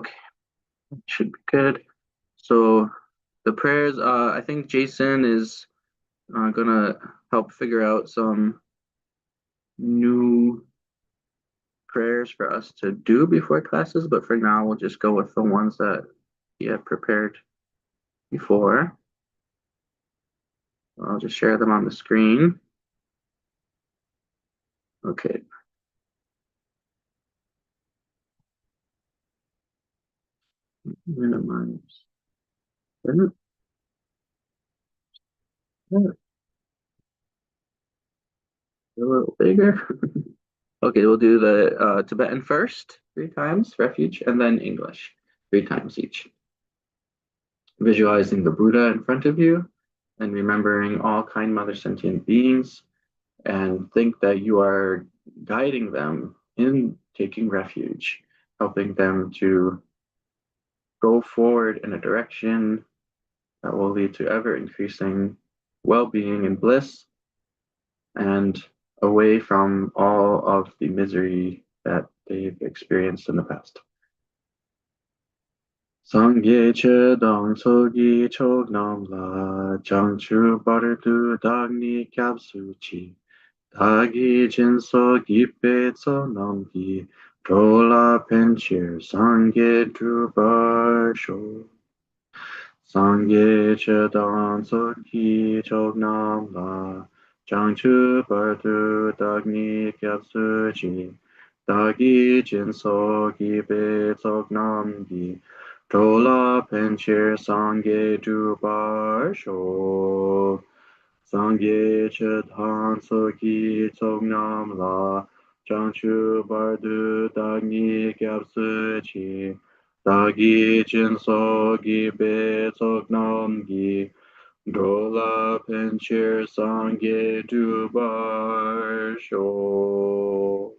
Okay, should be good. So the prayers, I think Jason is gonna help figure out some new prayers for us to do before classes, but for now we'll just go with the ones that he had prepared before. I'll just share them on the screen. Okay. Minimize. A little bigger. Okay, we'll do the Tibetan first, 3 times, refuge, and then English, 3 times each. Visualizing the Buddha in front of you and remembering all kind mother sentient beings, and think that you are guiding them in taking refuge, helping them to go forward in a direction that will lead to ever increasing well-being and bliss, and away from all of the misery that they've experienced in the past. Sangye che dong sogi chok nam la chang chu bar du dagni kyab su chi dagi jin so gi pe so nam gi trola penchir sangye dru bar sho. Sangye che dong sogi chok nam la chang chu bar du dagni kyab su chi dagi jin so gi pe so nam gi Trola penchir sangye drubar sho. Sangye chedhan soki tognam la. Changchu bardu dagni gyabsu chi. Dagi jin sogi be tognam gi. Drola penchir sangye drubar sho.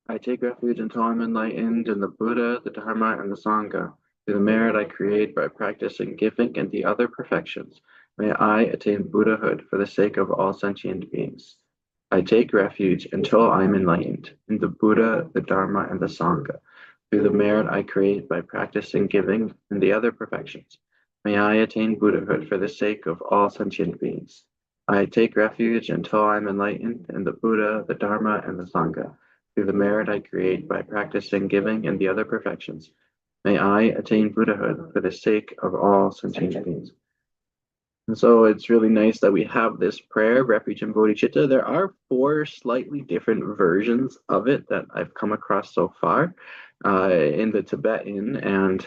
I take refuge until I'm enlightened in the Buddha, the Dharma, and the Sangha. Through the merit I create by practicing giving and the other perfections, may I attain Buddhahood for the sake of all sentient beings. I take refuge until I'm enlightened in the Buddha, the Dharma, and the Sangha. Through the merit I create by practicing giving and the other perfections, may I attain Buddhahood for the sake of all sentient beings. I take refuge until I'm enlightened in the Buddha, the Dharma, and the Sangha through the merit I create by practicing giving and the other perfections. May I attain Buddhahood for the sake of all sentient beings. And so it's really nice that we have this prayer, Refuge and Bodhicitta. There are 4 slightly different versions of it that I've come across so far in the Tibetan, and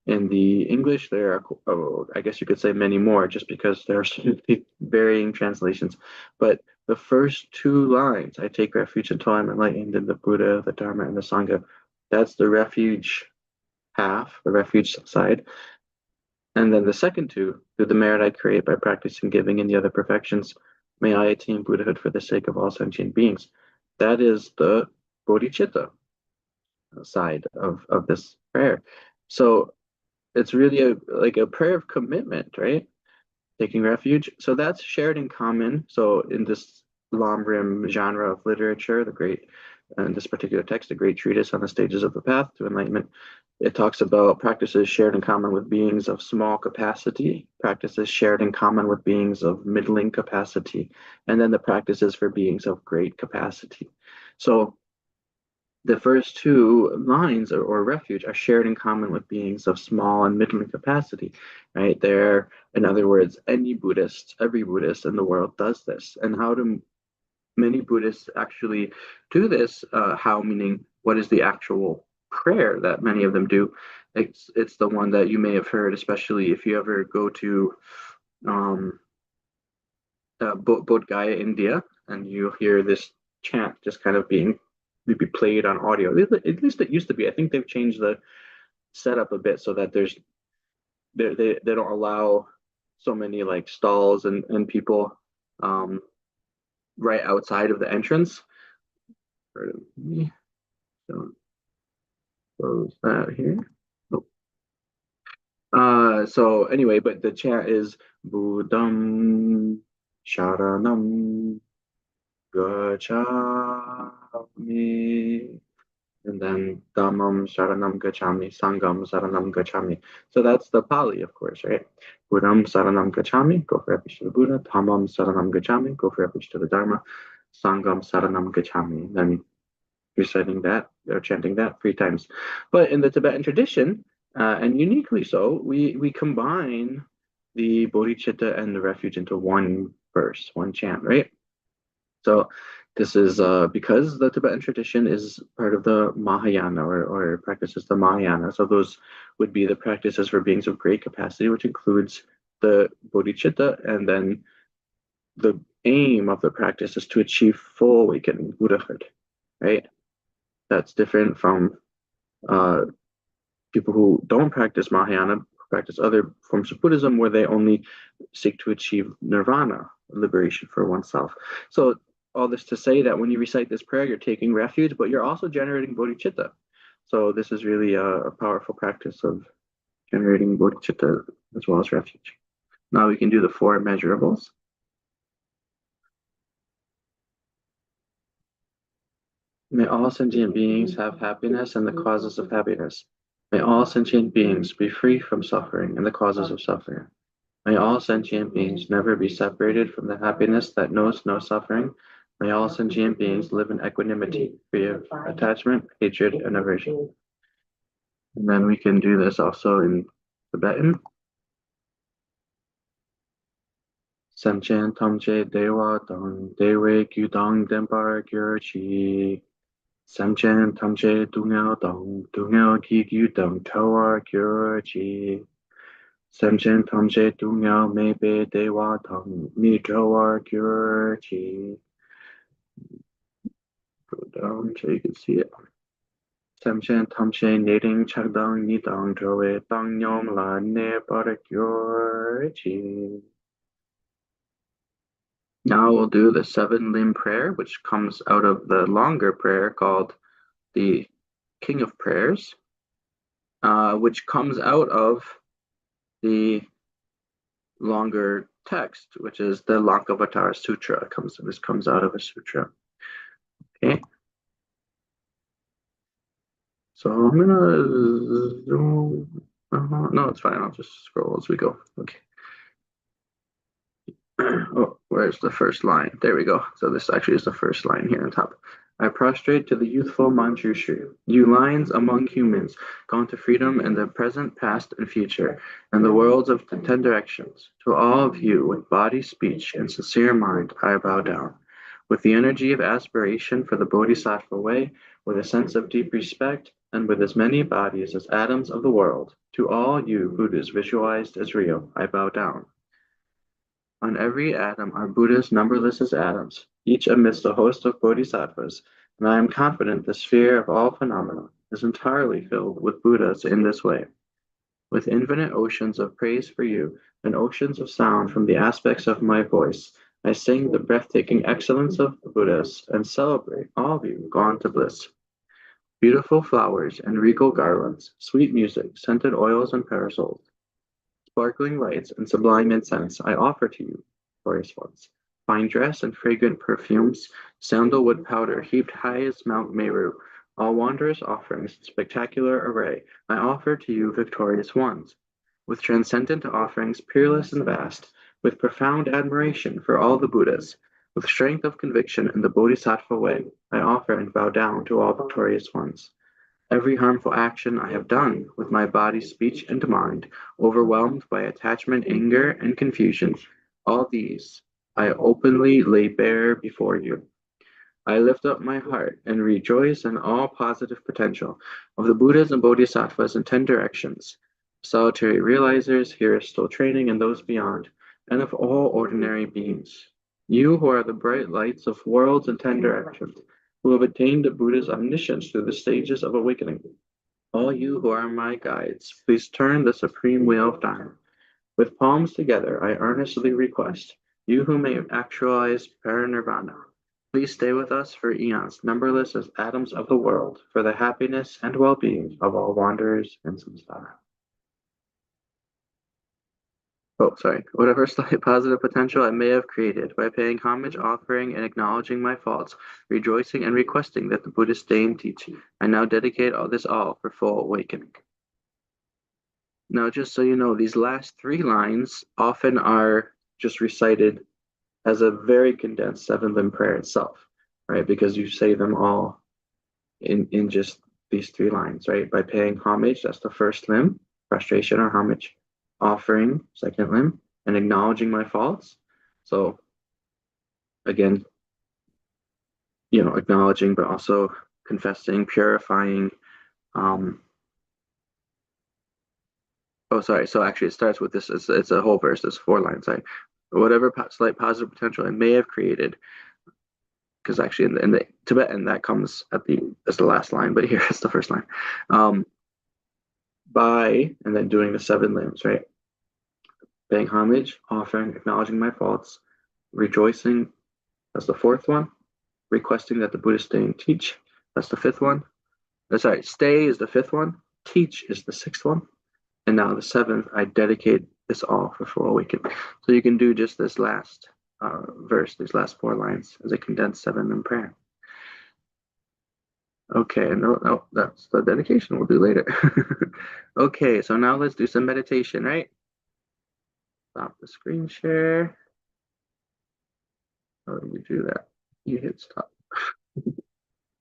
in the English, there are, I guess you could say many more, just because there are so many varying translations. But the first 2 lines, I take refuge until I'm enlightened in the Buddha, the Dharma, and the Sangha, that's the refuge half, the refuge side. And then the second 2, through the merit I create by practicing giving and the other perfections, may I attain Buddhahood for the sake of all sentient beings. That is the bodhicitta side of this prayer. So it's really like a prayer of commitment, right? Taking refuge. So that's shared in common. So in this Lamrim genre of literature, the great, in this particular text, the great treatise on the stages of the path to enlightenment, it talks about practices shared in common with beings of small capacity, practices shared in common with beings of middling capacity, and then the practices for beings of great capacity. So the first 2 lines or refuge are shared in common with beings of small and middling capacity, right? They're, in other words, every Buddhist in the world does this. And how do many Buddhists actually do this? How, meaning, what is the actual prayer that many of them do? It's the one that you may have heard, especially if you ever go to um, Bodh Gaya, India, and you hear this chant just kind of being maybe played on audio. At least it used to be. I think they've changed the setup a bit so that they don't allow so many like stalls and people um, right outside of the entrance. Pardon me. Don't close that here. Oh. So anyway, but the chant is Buddham Sharanam Gacchami and then Dhammam Saranam Gacchami, Sangham Saranam Gacchami. So that's the Pali, of course, right? Buddham Saranam Gacchami, go for refuge to the Buddha. Dhammam Saranam Gacchami, go for refuge to the Dharma. Sangham Saranam Gacchami. Then reciting that or chanting that 3 times. But in the Tibetan tradition, and uniquely so, we combine the bodhicitta and the refuge into one verse, one chant, right? So this is because the Tibetan tradition is part of the Mahayana or practices the Mahayana. So those would be the practices for beings of great capacity, which includes the bodhicitta, and then the aim of the practice is to achieve full awakening, Buddhahood, right? That's different from uh, people who don't practice Mahayana, practice other forms of Buddhism where they only seek to achieve nirvana, liberation for oneself. So, all this to say that when you recite this prayer, you're taking refuge, but you're also generating bodhicitta. So, this is really a powerful practice of generating bodhicitta as well as refuge. Now we can do the 4 immeasurables. May all sentient beings have happiness and the causes of happiness. May all sentient beings be free from suffering and the causes of suffering. May all sentient beings never be separated from the happiness that knows no suffering. May all sentient beings live in equanimity, free of attachment, hatred, and aversion. And then we can do this also in Tibetan. Samchen Tamche Dewa Dong Dewe Gyudong Dempar Gyurchi. Samchen Tamche Dungao Dong Dungao Ki Gyudong Toar Gyurchi. Samchen Tamche Dungao Mebe Dewa Dong Mi Toar Gyurchi. Go down so you can see it. Samchen Tamche Nading Chagdang Nidang Droe Dang Nyom La Ne Gyurchi. Now we'll do the 7 limb prayer, which comes out of the longer prayer called the King of Prayers, which comes out of the longer text, which is the Lankavatara Sutra. This comes out of a sutra. Okay. So I'm gonna zoom. No, it's fine. I'll just scroll as we go. Okay. Oh, where's the first line? There we go. So this actually is the first line here on top. I prostrate to the youthful Manjushri, you lions among humans, gone to freedom in the present, past, and future, and the worlds of the 10 directions. To all of you, with body, speech, and sincere mind, I bow down. With the energy of aspiration for the Bodhisattva way, with a sense of deep respect, and with as many bodies as atoms of the world, to all you Buddhas visualized as real, I bow down. On every atom are Buddhas numberless as atoms, each amidst a host of bodhisattvas, and I am confident the sphere of all phenomena is entirely filled with Buddhas in this way. With infinite oceans of praise for you and oceans of sound from the aspects of my voice, I sing the breathtaking excellence of the Buddhas and celebrate all of you gone to bliss. Beautiful flowers and regal garlands, sweet music, scented oils and parasols, sparkling lights and sublime incense I offer to you, glorious ones. Fine dress and fragrant perfumes, sandalwood powder heaped high as Mount Meru, all wondrous offerings in spectacular array, I offer to you, victorious ones. With transcendent offerings, peerless and vast, with profound admiration for all the Buddhas, with strength of conviction in the Bodhisattva way, I offer and bow down to all victorious ones. Every harmful action I have done with my body, speech, and mind, overwhelmed by attachment, anger, and confusion, all these I openly lay bare before you. I lift up my heart and rejoice in all positive potential of the Buddhas and Bodhisattvas in 10 directions, solitary realizers here still training and those beyond, and of all ordinary beings. You who are the bright lights of worlds in 10 directions, who have attained the Buddha's omniscience through the stages of awakening. All you who are my guides, please turn the supreme wheel of time. With palms together, I earnestly request, you who may actualize parinirvana, please stay with us for eons, numberless as atoms of the world, for the happiness and well-being of all wanderers in samsara. Oh, sorry. Whatever slight positive potential I may have created by paying homage, offering, and acknowledging my faults, rejoicing and requesting that the Buddhist deign teach. I now dedicate all for full awakening. Now, just so you know, these last three lines often are just recited as a very condensed seven limb prayer itself, right? Because you say them all in just these three lines, right? By paying homage, that's the first limb, prostration or homage, offering, second limb, and acknowledging my faults. So again, acknowledging, but also confessing, purifying. Um, oh, sorry. So actually, it starts with this. It's a whole verse. It's four lines. Sorry. Whatever slight positive potential I may have created, because actually in the Tibetan that comes at the as the last line, but here it's the first line. Um, by and then doing the seven limbs, right? Paying homage, offering, acknowledging my faults, rejoicing, that's the fourth one. Requesting that the Buddhist stay and teach, that's the fifth one. Sorry, stay is the fifth one. Teach is the sixth one. And now the seventh, I dedicate this all for full awakening. So you can do just this last verse, these last four lines as a condensed seven in prayer. Okay, no, that's the dedication we'll do later. Okay, so now let's do some meditation, right? Stop the screen share. How do you do that? You hit stop.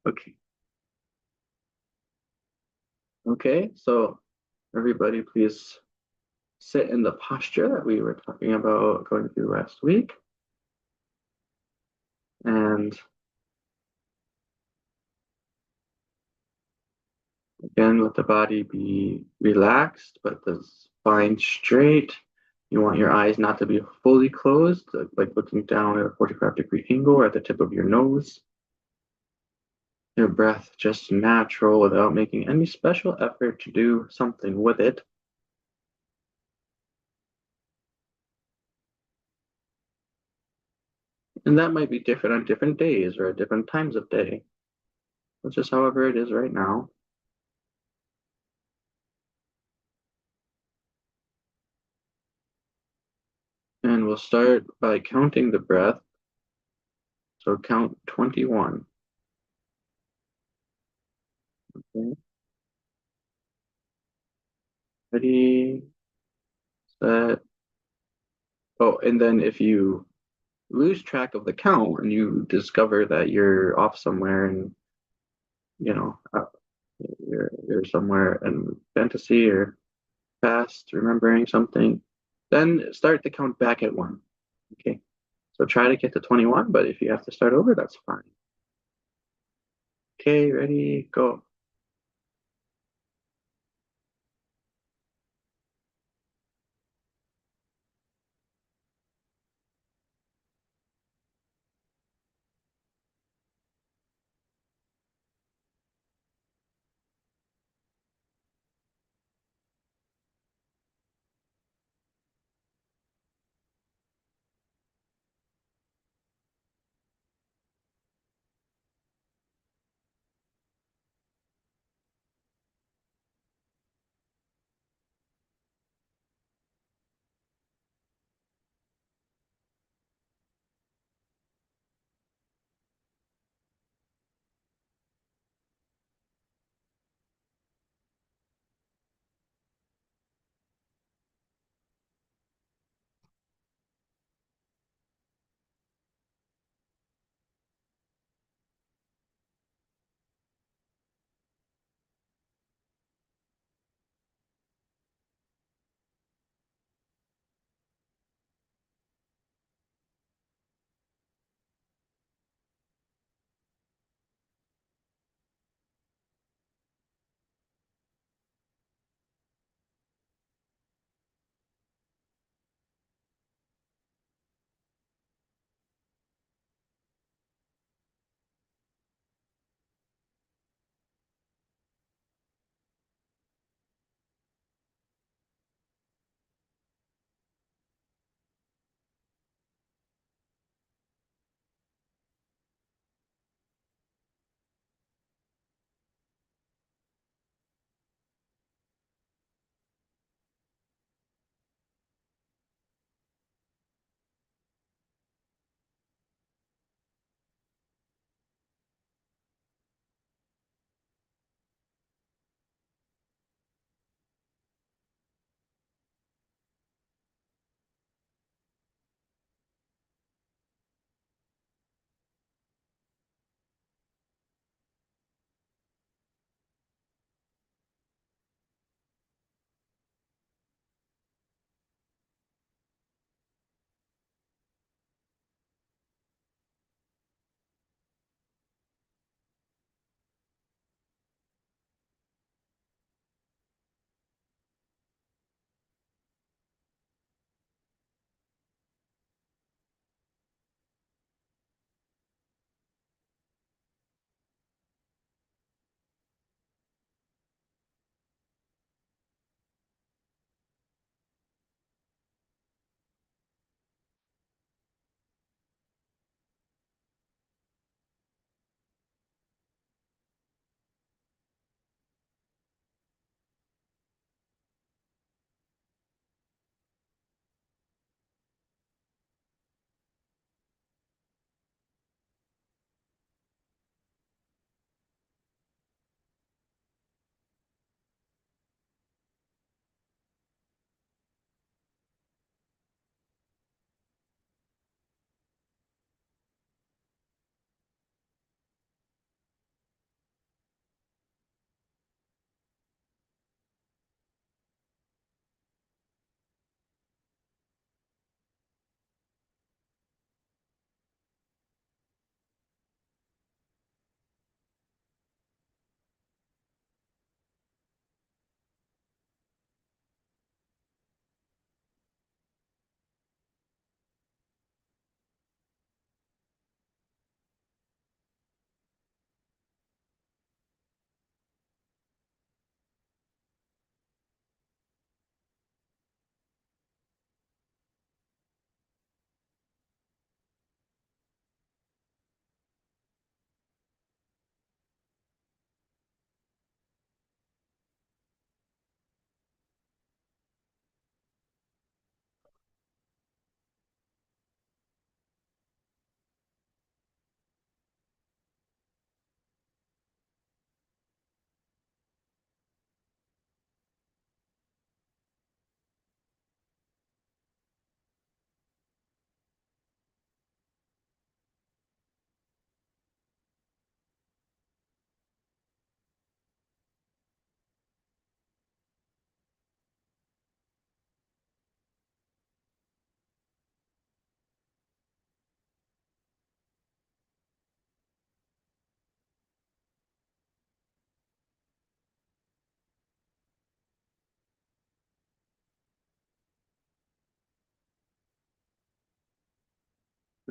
Okay. Okay, so everybody please sit in the posture that we were talking about going through last week. And again, let the body be relaxed, but the spine straight. You want your eyes not to be fully closed, like looking down at a 45-degree angle or at the tip of your nose. Your breath just natural without making any special effort to do something with it. And that might be different on different days or at different times of day. It's just however it is right now. And we'll start by counting the breath. So count 21. Okay. Ready, set. Oh, and then if you lose track of the count and you discover that you're off somewhere and you know you're somewhere in fantasy or past remembering something, then start the count back at one. Okay. So try to get to 21, but if you have to start over, that's fine. Okay, ready, go.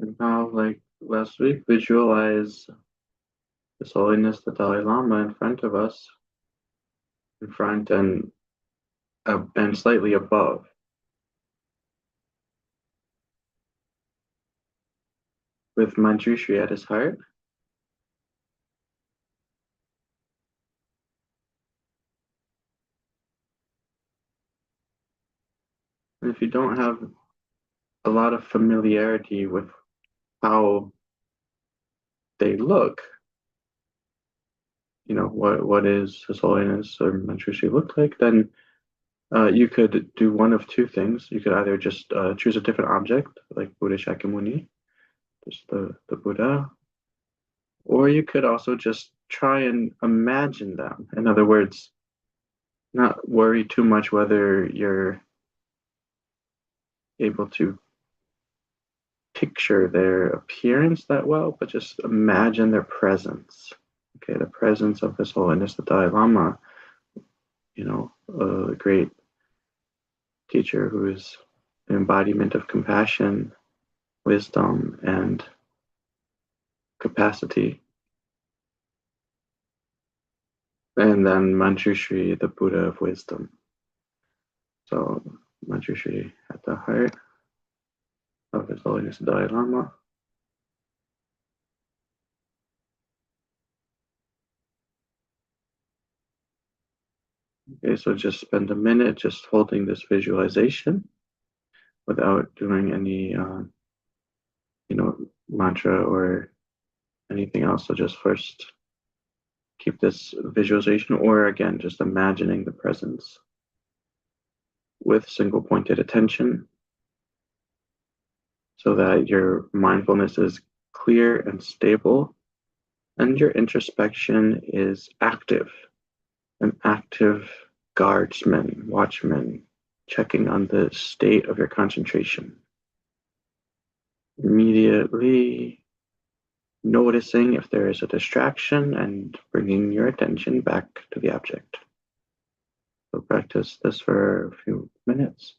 And now, like last week, visualize His Holiness the Dalai Lama in front of us, in front and slightly above, with Manjushri at his heart. And if you don't have a lot of familiarity with how they look, what is His Holiness or Manjushri look like, then you could do one of two things. You could either just choose a different object, like Buddha Shakyamuni, just the Buddha, or you could also just try and imagine them. In other words, not worry too much whether you're able to picture their appearance that well, but just imagine their presence. Okay, the presence of His Holiness the Dalai Lama, a great teacher who is the embodiment of compassion, wisdom, and capacity. And then Manjushri, the Buddha of wisdom. So Manjushri at the heart of His Holiness the Dalai Lama. Okay, so just spend a minute just holding this visualization without doing any, mantra or anything else. So just first keep this visualization, or again, just imagining the presence with single pointed attention so that your mindfulness is clear and stable and your introspection is active, an active guardsman, watchman, checking on the state of your concentration. Immediately noticing if there is a distraction and bringing your attention back to the object. So practice this for a few minutes.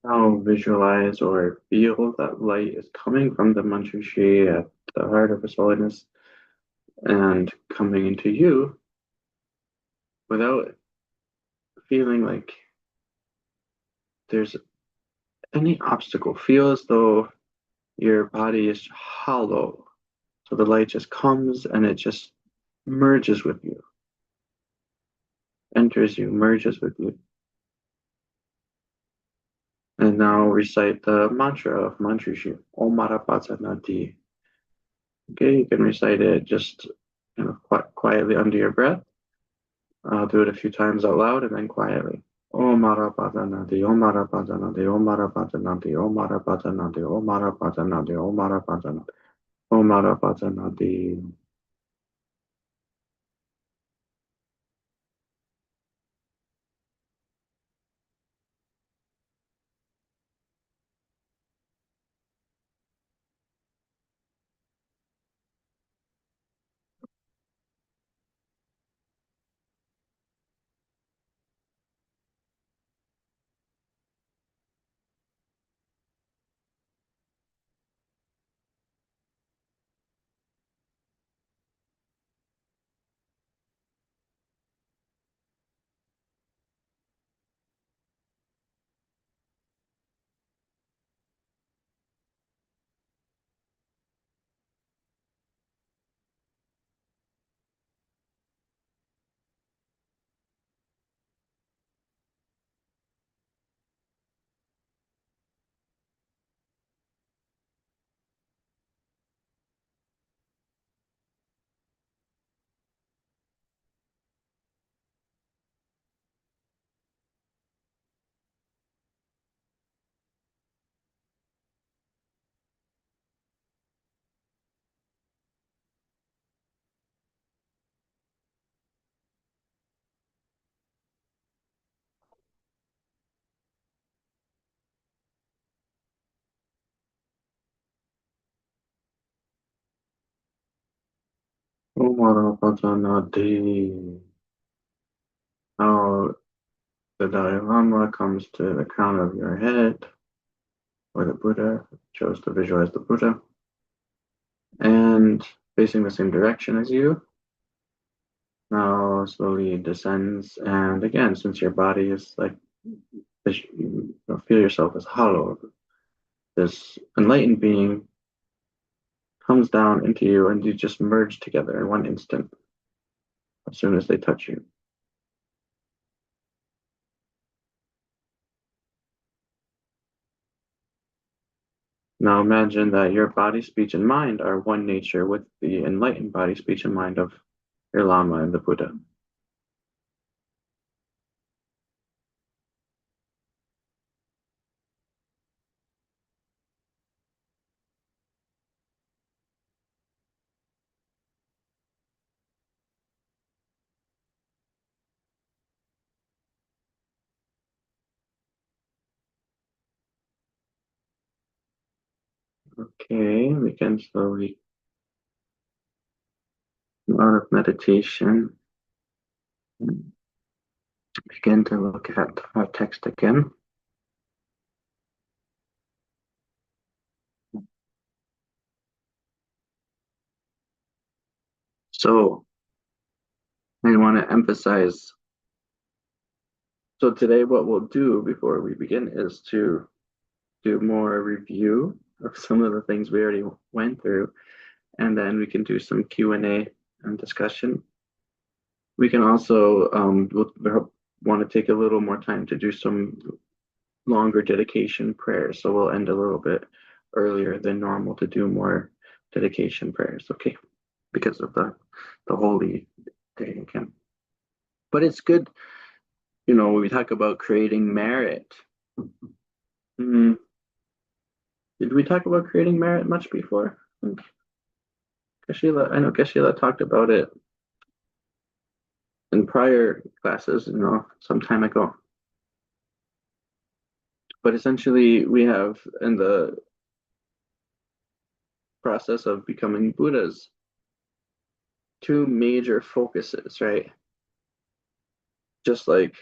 Now visualize or feel that light is coming from the Manjushri at the heart of His Holiness and coming into you without feeling like there's any obstacle. Feel as though your body is hollow. So the light just comes and it just merges with you, enters you, merges with you. And now recite the mantra of Manjushri, Om Marapatanati. Okay, you can recite it just quietly under your breath. Do it a few times out loud and then quietly. Om Marapatanati, Om Marapatanati, Om Marapatanati, Om Marapatanati, Om Marapatanati, Om Marapatanati, Om Marapatanati. Om Marapatanati. Now the Dalai Lama comes to the crown of your head, or the Buddha, chose to visualize the Buddha, and facing the same direction as you. Now slowly descends, and again, since your body is like, you feel yourself as hollow, this enlightened being comes down into you, and you just merge together in one instant as soon as they touch you. Now imagine that your body, speech, and mind are one nature with the enlightened body, speech, and mind of your Lama and the Buddha. Okay, we can slowly come out of meditation and begin to look at our text again. So I want to emphasize, so today what we'll do before we begin is to do more review of some of the things we already went through, and then we can do some Q&A and discussion. We can also we'll want to take a little more time to do some longer dedication prayers, so we'll end a little bit earlier than normal to do more dedication prayers, okay? Because of the holy day again. But it's good, when we talk about creating merit. Did we talk about creating merit much before? I know Geshe-la talked about it in prior classes, some time ago. But essentially, we have in the process of becoming Buddhas two major focuses, right? Just like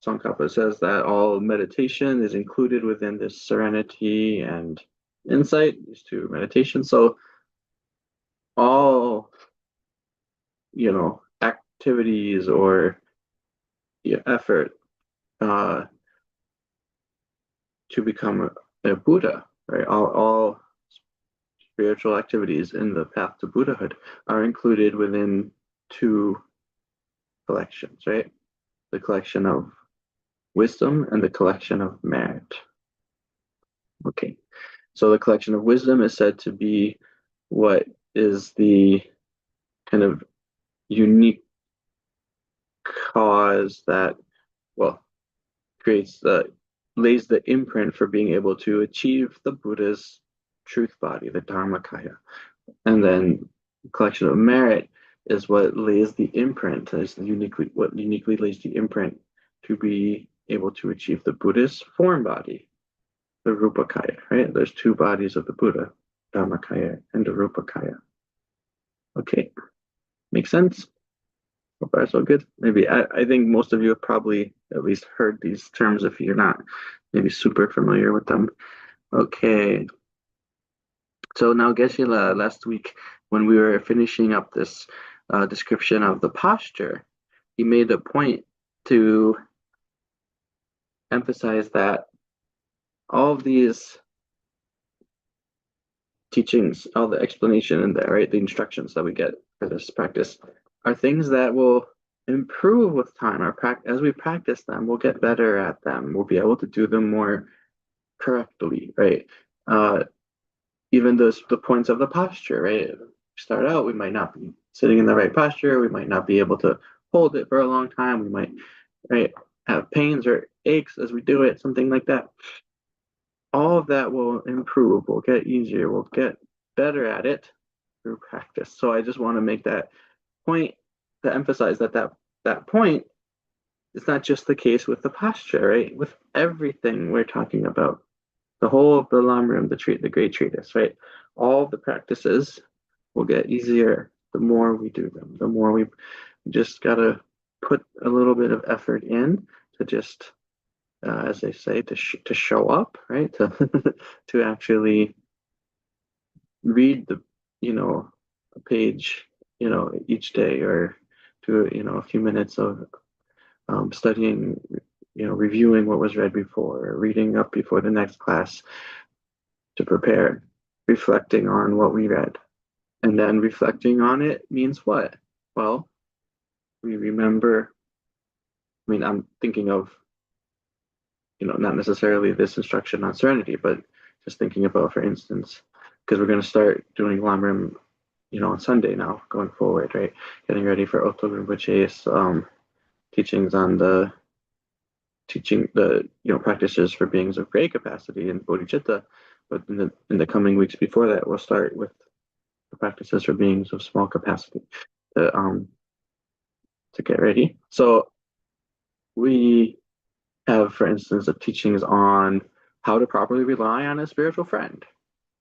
Tsongkhapa says that all meditation is included within this serenity and insight, these two meditations. So all, activities or effort to become a Buddha, right? All spiritual activities in the path to Buddhahood are included within two collections, right? The collection of wisdom and the collection of merit. Okay. So the collection of wisdom is said to be what is the kind of unique cause that, well, creates the lays the imprint for being able to achieve the Buddha's truth body, the Dharmakaya. And then collection of merit is what lays the imprint, is uniquely lays the imprint to be able to achieve the Buddha's form body, the Rupakaya, right? There's two bodies of the Buddha, Dharmakaya and the Rupakaya. Okay, makes sense? So far, so good. Maybe I think most of you have probably at least heard these terms if you're not maybe super familiar with them. Okay, so now Geshe-la, last week when we were finishing up this description of the posture, he made a point to emphasize that all of these teachings, all the explanation in there, right, the instructions that we get for this practice are things that will improve with time. As we practice them, we'll get better at them. We'll be able to do them more correctly, right? Uh, Even the points of the posture, right? Start out, we might not be sitting in the right posture. We might not be able to hold it for a long time. We might, right, have pains or aches as we do it, something like that. All of that will improve. We'll get easier. We'll get better at it through practice. So I just want to make that point to emphasize that point is not just the case with the posture, right? With everything we're talking about, the whole of the Lamrim, the great treatise, right? All the practices will get easier the more we do them. The more we just gotta put a little bit of effort in to just, as they say, to show up, right? To to actually read a page, each day, or to a few minutes of studying, reviewing what was read before, or reading up before the next class to prepare, reflecting on what we read. And then reflecting on it means what? Well, we remember, I mean, I'm thinking of, not necessarily this instruction on serenity, but just thinking about, for instance, because we're going to start doing Lamrim, on Sunday now, going forward, right? Getting ready for Otto Rinpoche's teachings on practices for beings of great capacity in bodhicitta. But in the coming weeks before that, we'll start with the practices for beings of small capacity to get ready. So we have, for instance, the teachings on how to properly rely on a spiritual friend,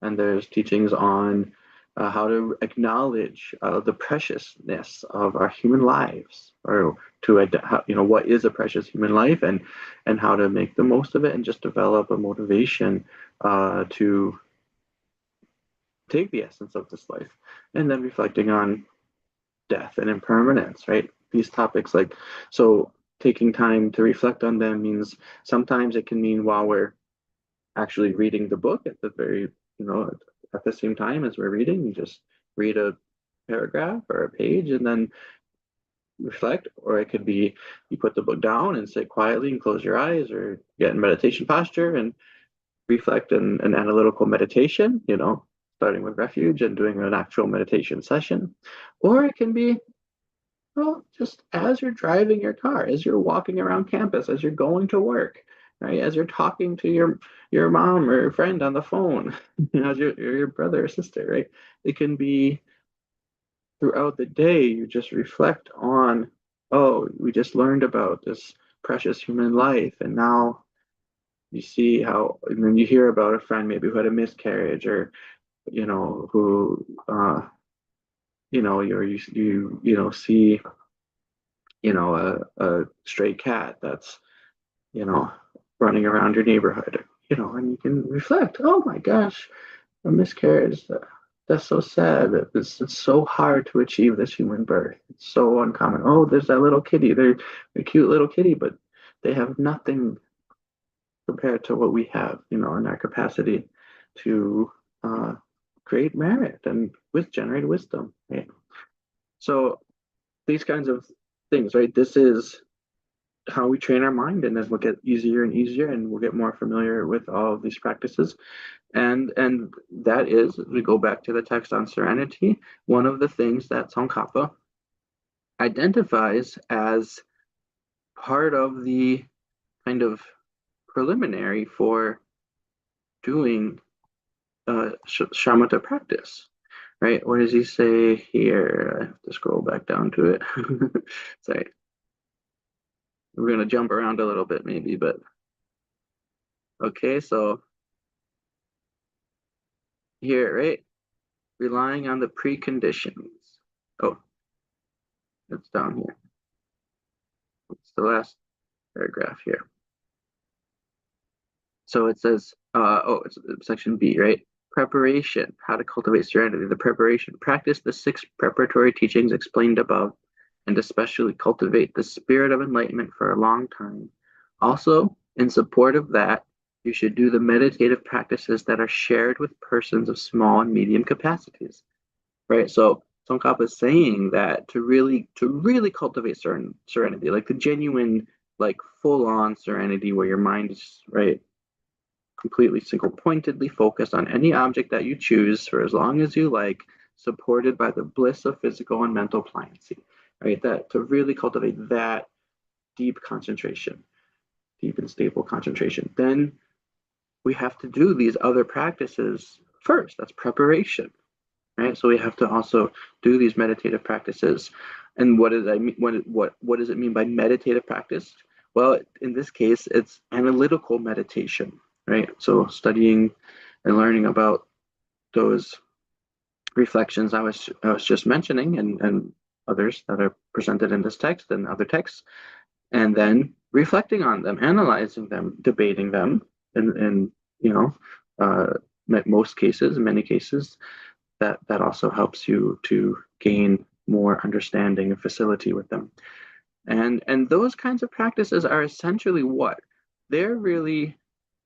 and there's teachings on how to acknowledge the preciousness of our human lives, or what is a precious human life, and how to make the most of it, and just develop a motivation to take the essence of this life, and then reflecting on death and impermanence, right? These topics, so taking time to reflect on them means sometimes it can mean while we're actually reading the book at the very, at the same time as we're reading, you just read a paragraph or a page and then reflect. Or it could be you put the book down and sit quietly and close your eyes, or get in meditation posture and reflect in an analytical meditation, starting with refuge and doing an actual meditation session. Or it can be, well, just as you're driving your car, as you're walking around campus, as you're going to work, right? As you're talking to your mom or your friend on the phone, as your brother or sister, right? It can be throughout the day, you just reflect on, oh, we just learned about this precious human life, and now you see how, and then you hear about a friend maybe who had a miscarriage, or who see a stray cat that's you know running around your neighborhood, and you can reflect, oh my gosh, a miscarriage, that's so sad. It's so hard to achieve this human birth. It's so uncommon. Oh, there's that little kitty. They're a cute little kitty, but they have nothing compared to what we have, in our capacity to create merit and generate wisdom, right? So these kinds of things, right? This is how we train our mind, and then we'll get easier and easier, and we'll get more familiar with all of these practices. And that is, we go back to the text on serenity, one of the things that Tsongkhapa identifies as part of the kind of preliminary for doing shamatha practice, right? What does he say here? I have to scroll back down to it. Sorry. We're going to jump around a little bit maybe, but okay, so here, right? Relying on the preconditions. Oh, it's down here. It's the last paragraph here. So it says, it's section B, right? Preparation, how to cultivate serenity. The preparation, practice the 6 preparatory teachings explained above, and especially cultivate the spirit of enlightenment for a long time. Also, in support of that, you should do the meditative practices that are shared with persons of small and medium capacities, right? So Tsongkhapa is saying that to really cultivate serenity, like the genuine, like full-on serenity where your mind is, right, completely single-pointedly focused on any object that you choose for as long as you like, supported by the bliss of physical and mental pliancy, right? That to really cultivate that deep concentration, deep and stable concentration, then we have to do these other practices first. That's preparation, right? So we have to also do these meditative practices. And what does I mean? What does it mean by meditative practice? Well, in this case, it's analytical meditation, right? So studying and learning about those reflections I was just mentioning, and others that are presented in this text and other texts, and then reflecting on them, analyzing them, debating them, and you know, uh, most cases, in many cases, that also helps you to gain more understanding and facility with them. And those kinds of practices are essentially what? They're really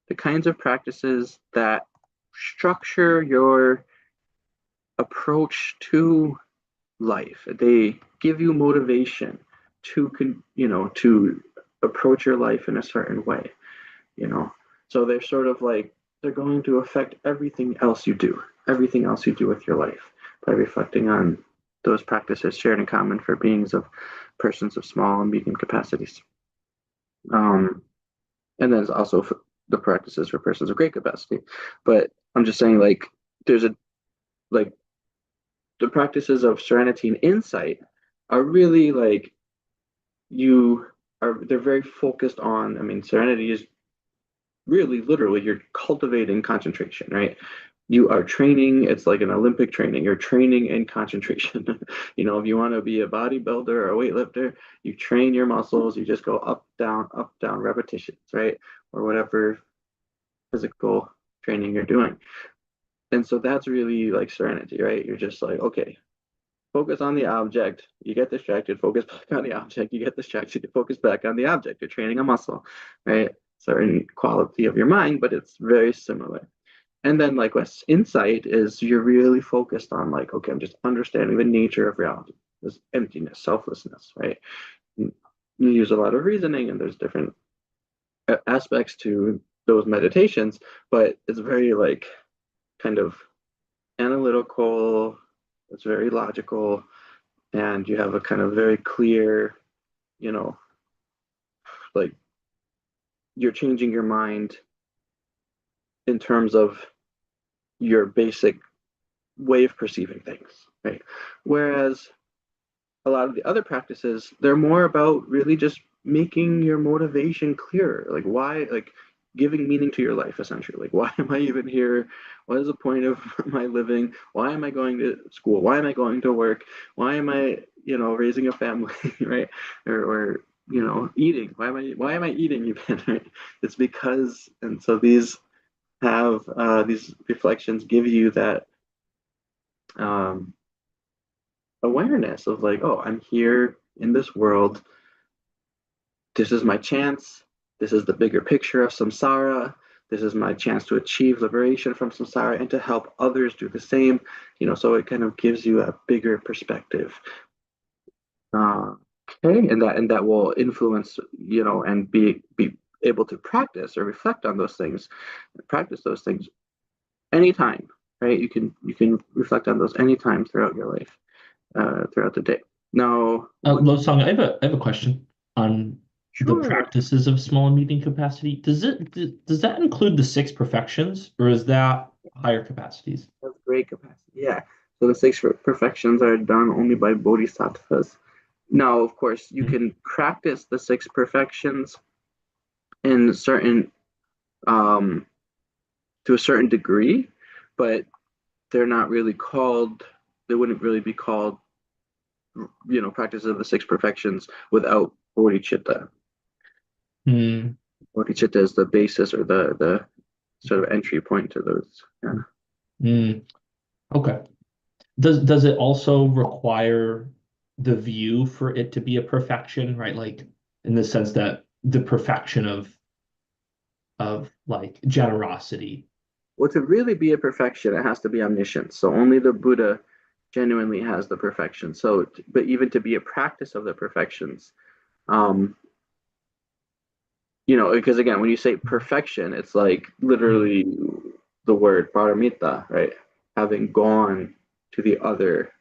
the kinds of practices that structure your approach to life. They give you motivation to approach your life in a certain way, you know. So they're sort of like they're going to affect everything else you do with your life by reflecting on those practices shared in common for beings of persons of small and medium capacities. And then it's also the practices for persons of great capacity. But I'm just saying, like, there's a like the practices of serenity and insight are really like they're very focused on. I mean, serenity is really literally you're cultivating concentration, right? You are training, it's like an Olympic training. You're training in concentration. If you want to be a bodybuilder or a weightlifter, you train your muscles, you just go up, down repetitions, right? Or whatever physical training you're doing. And so that's really like serenity, right? You're just like, okay, focus on the object, you get distracted, focus back on the object, you get distracted, you focus back on the object. You're training a muscle, right? Certain quality of your mind, but it's very similar. And then like with insight is you're really focused on like, okay, I'm just understanding the nature of reality, this emptiness, selflessness, right? You use a lot of reasoning and there's different aspects to those meditations, but it's very like kind of analytical, it's very logical, and you have a kind of very clear, you know, like you're changing your mind in terms of your basic way of perceiving things, right? Whereas a lot of the other practices, they're more about really just making your motivation clearer. Like why, like giving meaning to your life, essentially. Like, why am I even here? What is the point of my living? Why am I going to school? Why am I going to work? Why am I, raising a family, right? Or eating. Why am I eating even? Right? It's because, and so these reflections give you that um, awareness of like, oh, I'm here in this world. This is my chance. This is the bigger picture of samsara. This is my chance to achieve liberation from samsara and to help others do the same. So it kind of gives you a bigger perspective. Okay, and that will influence, and be able to practice or reflect on those things, practice those things anytime, right? You can reflect on those anytime throughout your life, throughout the day. Now, Losong, I have a question on the sure, practices of small and medium capacity. Does that include the six perfections, or is that higher capacities? that's great capacity. Yeah. So the six perfections are done only by bodhisattvas. Now, of course, you Hmm. can practice the six perfections in certain um, to a certain degree, but they're not really called. They wouldn't really be called, practice of the six perfections without bodhicitta. Hmm. Bodhicitta is the basis or the sort of entry point to those. Yeah. Hmm. Okay. Does it also require the view for it to be a perfection, right? Like in the sense that the perfection of like generosity. Well, to really be a perfection, it has to be omniscient. So only the Buddha genuinely has the perfection. So, but even to be a practice of the perfections, um, because again, when you say perfection, it's like Hmm. literally the word paramita, right? Having gone to the other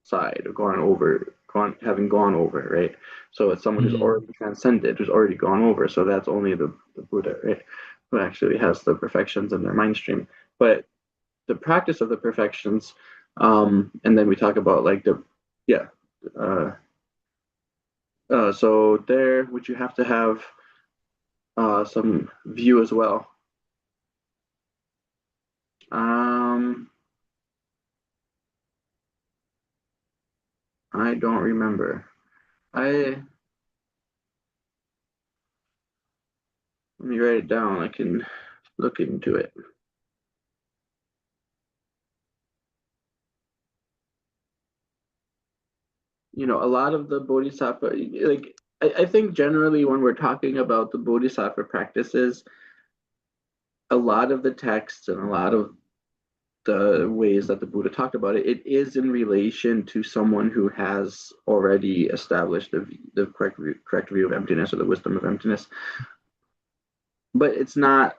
side or having gone over, right? So it's someone who's Hmm. already transcended, who's already gone over. So that's only the Buddha, right? Who actually has the perfections in their mind stream. But the practice of the perfections, and then we talk about like yeah. Uh, so there, would you have to have some view as well? Um, I don't remember. I Let me write it down. I can look into it. A lot of the bodhisattva, like I think generally when we're talking about the bodhisattva practices, a lot of the texts and a lot of the ways that the Buddha talked about it, it is in relation to someone who has already established the correct view of emptiness or the wisdom of emptiness. But it's not.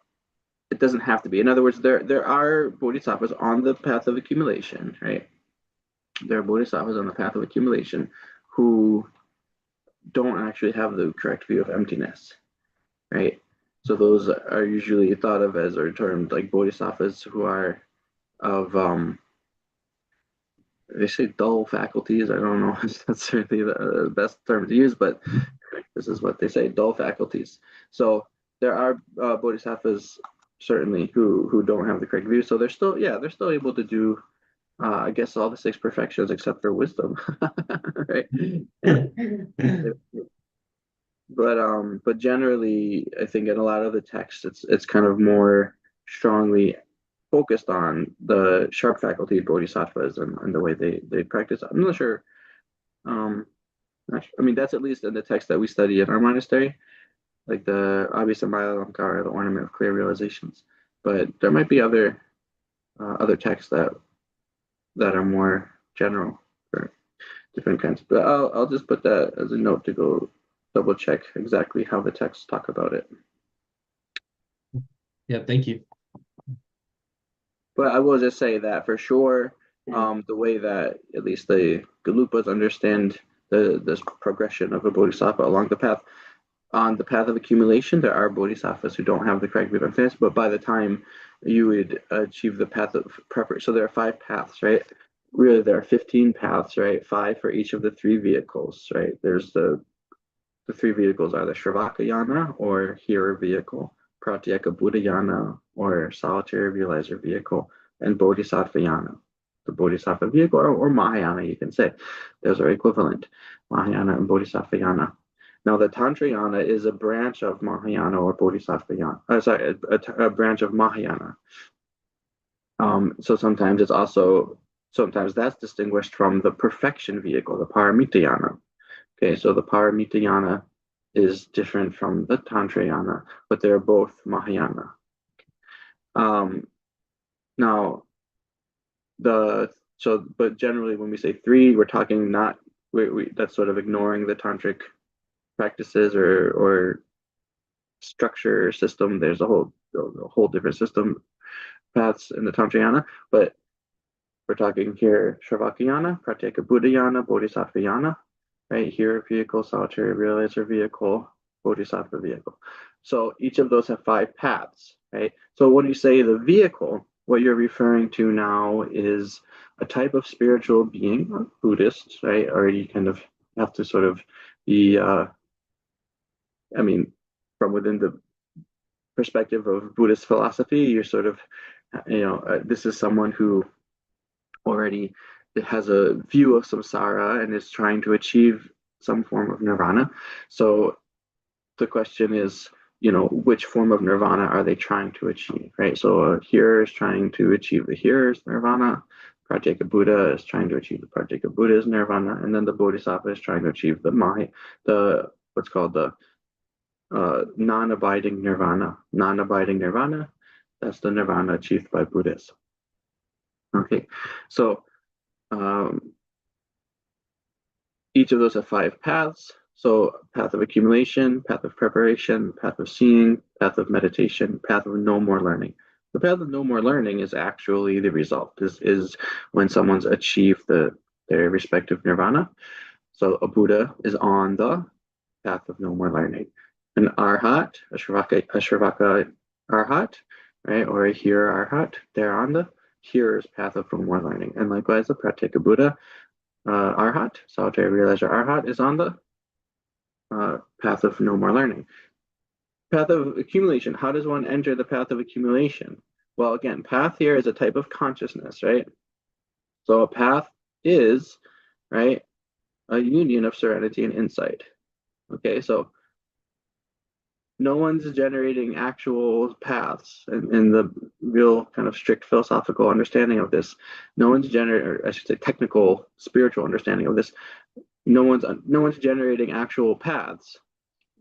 It doesn't have to be. In other words, there are bodhisattvas on the path of accumulation, right? There are bodhisattvas on the path of accumulation who don't actually have the correct view of emptiness, right? So those are usually thought of as or termed like bodhisattvas who are of they say dull faculties. I don't know if that's really the best term to use, but this is what they say, dull faculties. So there are bodhisattvas certainly who don't have the correct view. So they're still able to do I guess all the six perfections except for wisdom, right? Yeah. But generally, I think in a lot of the text, it's kind of more strongly focused on the sharp faculty bodhisattvas and the way they practice. I'm not sure. Um, I mean, that's at least in the text that we study in our monastery, like the Abhisamaya Alamkara, the Ornament of Clear Realizations. But there might be other texts that are more general for different kinds. But I'll just put that as a note to go double check exactly how the texts talk about it. Yeah, thank you. But I will just say that for sure, the way that at least the Galupas understand this progression of a bodhisattva along the path, on the path of accumulation, there are bodhisattvas who don't have the correct view of emptiness, but by the time you would achieve the path of preparation, so there are five paths, right? Really, there are 15 paths, right? Five for each of the three vehicles, right? There's the three vehicles are the Shravakayana or hearer vehicle, Pratyeka Buddhayana or solitary realizer vehicle, and Bodhisattvayana, the Bodhisattva vehicle, or Mahayana, you can say. Those are equivalent, Mahayana and Bodhisattvayana. Now, the Tantrayana is a branch of Mahayana or Bodhisattvayana. Sorry, a branch of Mahayana. So sometimes that's distinguished from the perfection vehicle, the Paramitayana. Okay, so the Paramitayana is different from the Tantrayana, but they're both Mahayana. Um, now, but generally, when we say three, we're talking not that's sort of ignoring the tantric practices or structure system. There's a whole different system paths in the Tantrayana, but we're talking here Shravakayana, Pratyeka Bodhisattvayana, right? Here, vehicle, solitary realizer vehicle, Bodhisattva vehicle. So each of those have 5 paths, right? So when you say the vehicle, what you're referring to now is a type of spiritual being, Buddhist, right? Or you kind of have to sort of be, I mean, from within the perspective of Buddhist philosophy, you're sort of, this is someone who already has a view of samsara and is trying to achieve some form of nirvana. So the question is, which form of nirvana are they trying to achieve, right? So a hearer is trying to achieve the hearer's nirvana. Pratyeka Buddha is trying to achieve the Pratyeka Buddha's nirvana, and then the Bodhisattva is trying to achieve the what's called the non-abiding nirvana. Non-abiding nirvana, that's the nirvana achieved by Buddhists. Okay, so each of those have 5 paths. So path of accumulation, path of preparation, path of seeing, path of meditation, path of no more learning. The path of no more learning is actually the result. This is when someone's achieved their respective nirvana. So a Buddha is on the path of no more learning. An arhat, a Shravaka arhat, right, or a hearer arhat, they're on the hearer's path of no more learning. And likewise, the Pratyeka Buddha arhat, solitary realizer arhat, is on the path of no more learning. Path of accumulation. How does one enter the path of accumulation? Well, again, path here is a type of consciousness, right? So a path is, right, a union of serenity and insight. Okay, so no one's generating actual paths in the real kind of strict philosophical understanding of this. No one's generating, or I should say technical spiritual understanding of this. No one's generating actual paths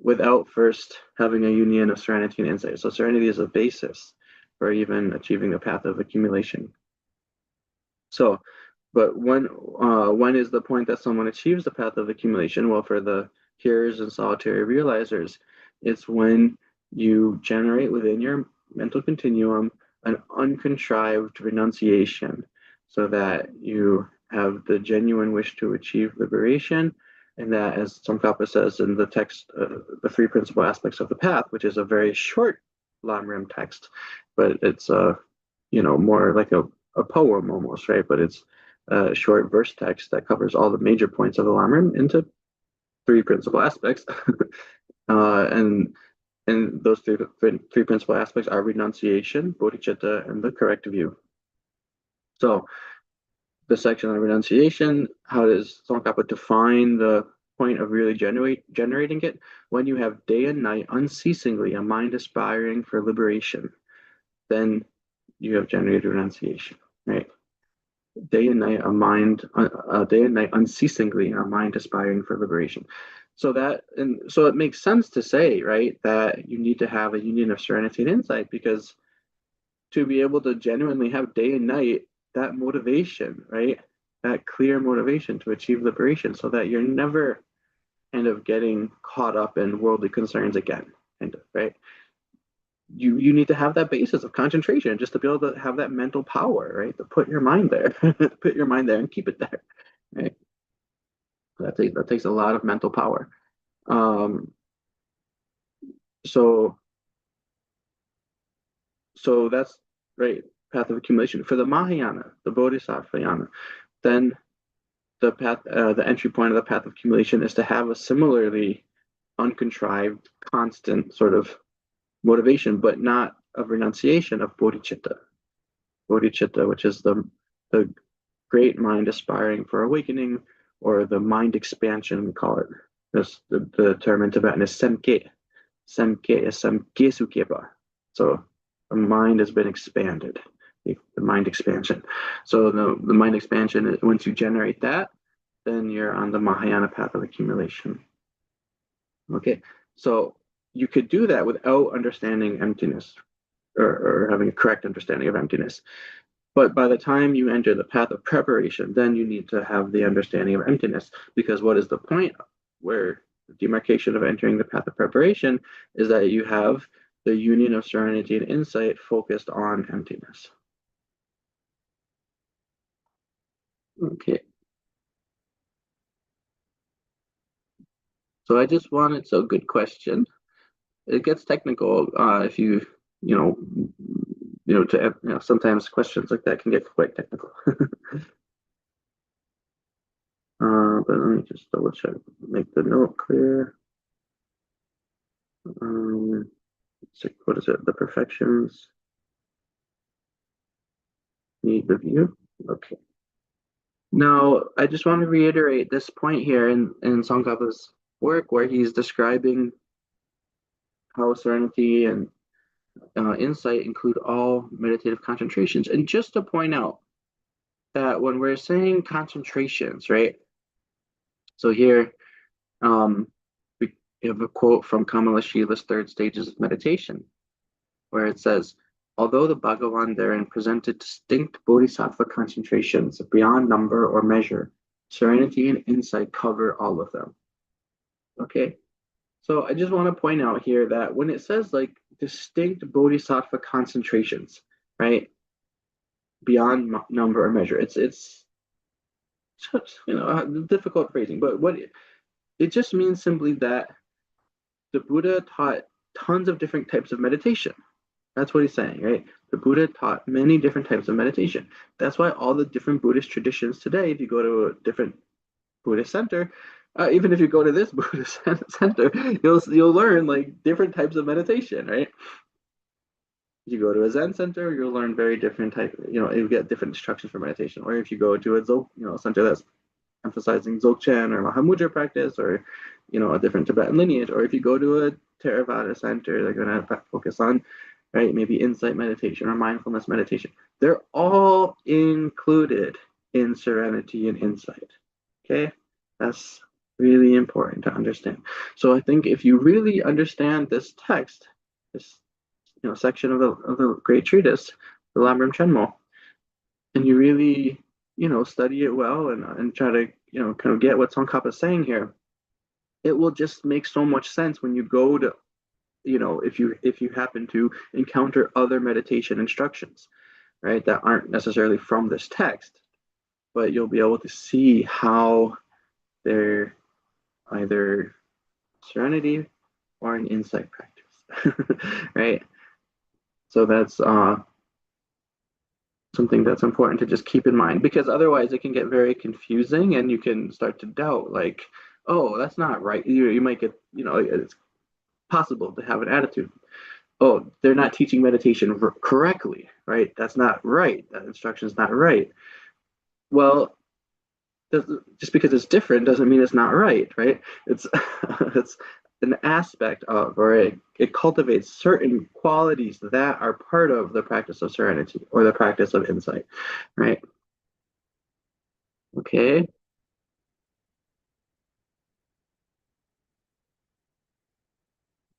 without first having a union of serenity and insight. So serenity is a basis for even achieving the path of accumulation. So, but when is the point that someone achieves the path of accumulation? Well, for the hearers and solitary realizers, it's when you generate within your mental continuum an uncontrived renunciation, so that you have the genuine wish to achieve liberation, and that, as Tsongkhapa says in the text, the 3 principal aspects of the path, which is a very short Lamrim text, but it's more like a poem almost, right? But it's a short verse text that covers all the major points of the Lamrim into 3 principal aspects. And those three principal aspects are renunciation, bodhicitta, and the correct view. So the section on renunciation, how does Tsongkhapa define the point of really generating it? When you have day and night unceasingly a mind aspiring for liberation, then you have generated renunciation, right? Day and night unceasingly a mind aspiring for liberation. So it makes sense to say, right, that you need to have a union of serenity and insight, because to be able to genuinely have day and night, that motivation, right, that clear motivation to achieve liberation, so that you're never kind of getting caught up in worldly concerns again, kind of, right? You need to have that basis of concentration just to be able to have that mental power, right? To put your mind there, put your mind there and keep it there, right? That takes a lot of mental power. So that's right, path of accumulation. For the Mahayana, the Bodhisattvayana, then the entry point of the path of accumulation is to have a similarly uncontrived, constant sort of motivation, but not of renunciation, of bodhicitta. Bodhicitta, which is the great mind aspiring for awakening, or the mind expansion, we call it. The term in Tibetan is semke. Semke is semke sukeba. So the mind has been expanded, the mind expansion. So the mind expansion, once you generate that, then you're on the Mahayana path of accumulation. Okay, so you could do that without understanding emptiness, or having a correct understanding of emptiness. But by the time you enter the path of preparation, then you need to have the understanding of emptiness. Because what is the point where the demarcation of entering the path of preparation is that you have the union of serenity and insight focused on emptiness. Okay. So I just wanted, so good question. It gets technical if sometimes questions like that can get quite technical. But let me just double check, make the note clear. What is it? The perfections need the view. Okay. Now, I just want to reiterate this point here in Tsongkhapa's work where he's describing how serenity and insight include all meditative concentrations. And just to point out that when we're saying concentrations, right? So here, we have a quote from Kamalashila's Third Stages of Meditation, where it says, although the Bhagavan therein presented distinct bodhisattva concentrations beyond number or measure, serenity and insight cover all of them. Okay, so I just want to point out here that when it says like distinct bodhisattva concentrations, right, beyond number or measure, it's just, difficult phrasing, but what it just means simply that the Buddha taught tons of different types of meditation. That's what he's saying, right? The Buddha taught many different types of meditation. That's why all the different Buddhist traditions today, if you go to a different Buddhist center, even if you go to this Buddhist center, you'll learn like different types of meditation, right? If you go to a Zen center, you'll learn very different type. You'll get different instructions for meditation. Or if you go to a center that's emphasizing Dzogchen or Mahamudra practice, or a different Tibetan lineage, or if you go to a Theravada center, they're going to focus on, right, maybe insight meditation or mindfulness meditation. They're all included in serenity and insight. Okay, that's really important to understand. So I think if you really understand this text, this section of the great treatise, the Lamrim Chenmo, and you really study it well and try to kind of get what Tsongkhapa is saying here, it will just make so much sense when you go to if you happen to encounter other meditation instructions, right, that aren't necessarily from this text, but you'll be able to see how they're either serenity or an insight practice, right? So that's something that's important to just keep in mind, because otherwise it can get very confusing and you can start to doubt, like, oh, that's not right. You might get, it's possible to have an attitude, oh, they're not teaching meditation correctly, right? That's not right. That instruction is not right. Well, just because it's different doesn't mean it's not right, right? It's it's an aspect of, or it cultivates certain qualities that are part of the practice of serenity or the practice of insight, right? Okay.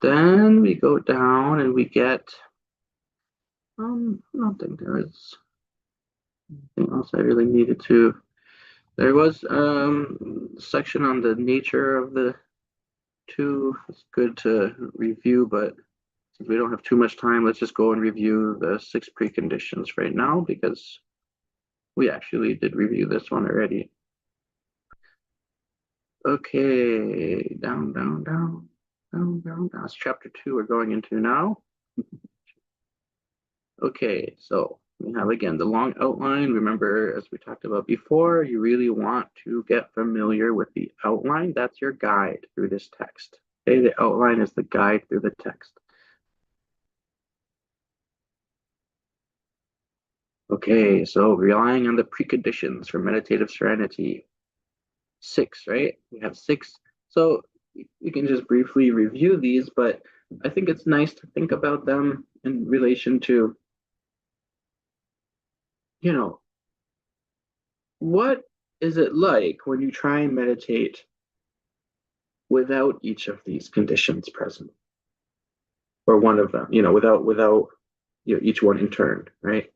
Then we go down and we get, I don't think there is anything else I really needed to. There was section on the nature of the two. It's good to review, but since we don't have too much time, let's just go and review the 6 preconditions right now, because we actually did review this one already. Okay, down. It's chapter 2 we're going into now. Okay, so we have again the long outline. Remember, as we talked about before, you really want to get familiar with the outline. That's your guide through this text. Okay, the outline is the guide through the text. Okay, so relying on the preconditions for meditative serenity. 6, right? We have 6. So we can just briefly review these, but I think it's nice to think about them in relation to, what is it like when you try and meditate without each of these conditions present, or one of them, without each one in turn, right?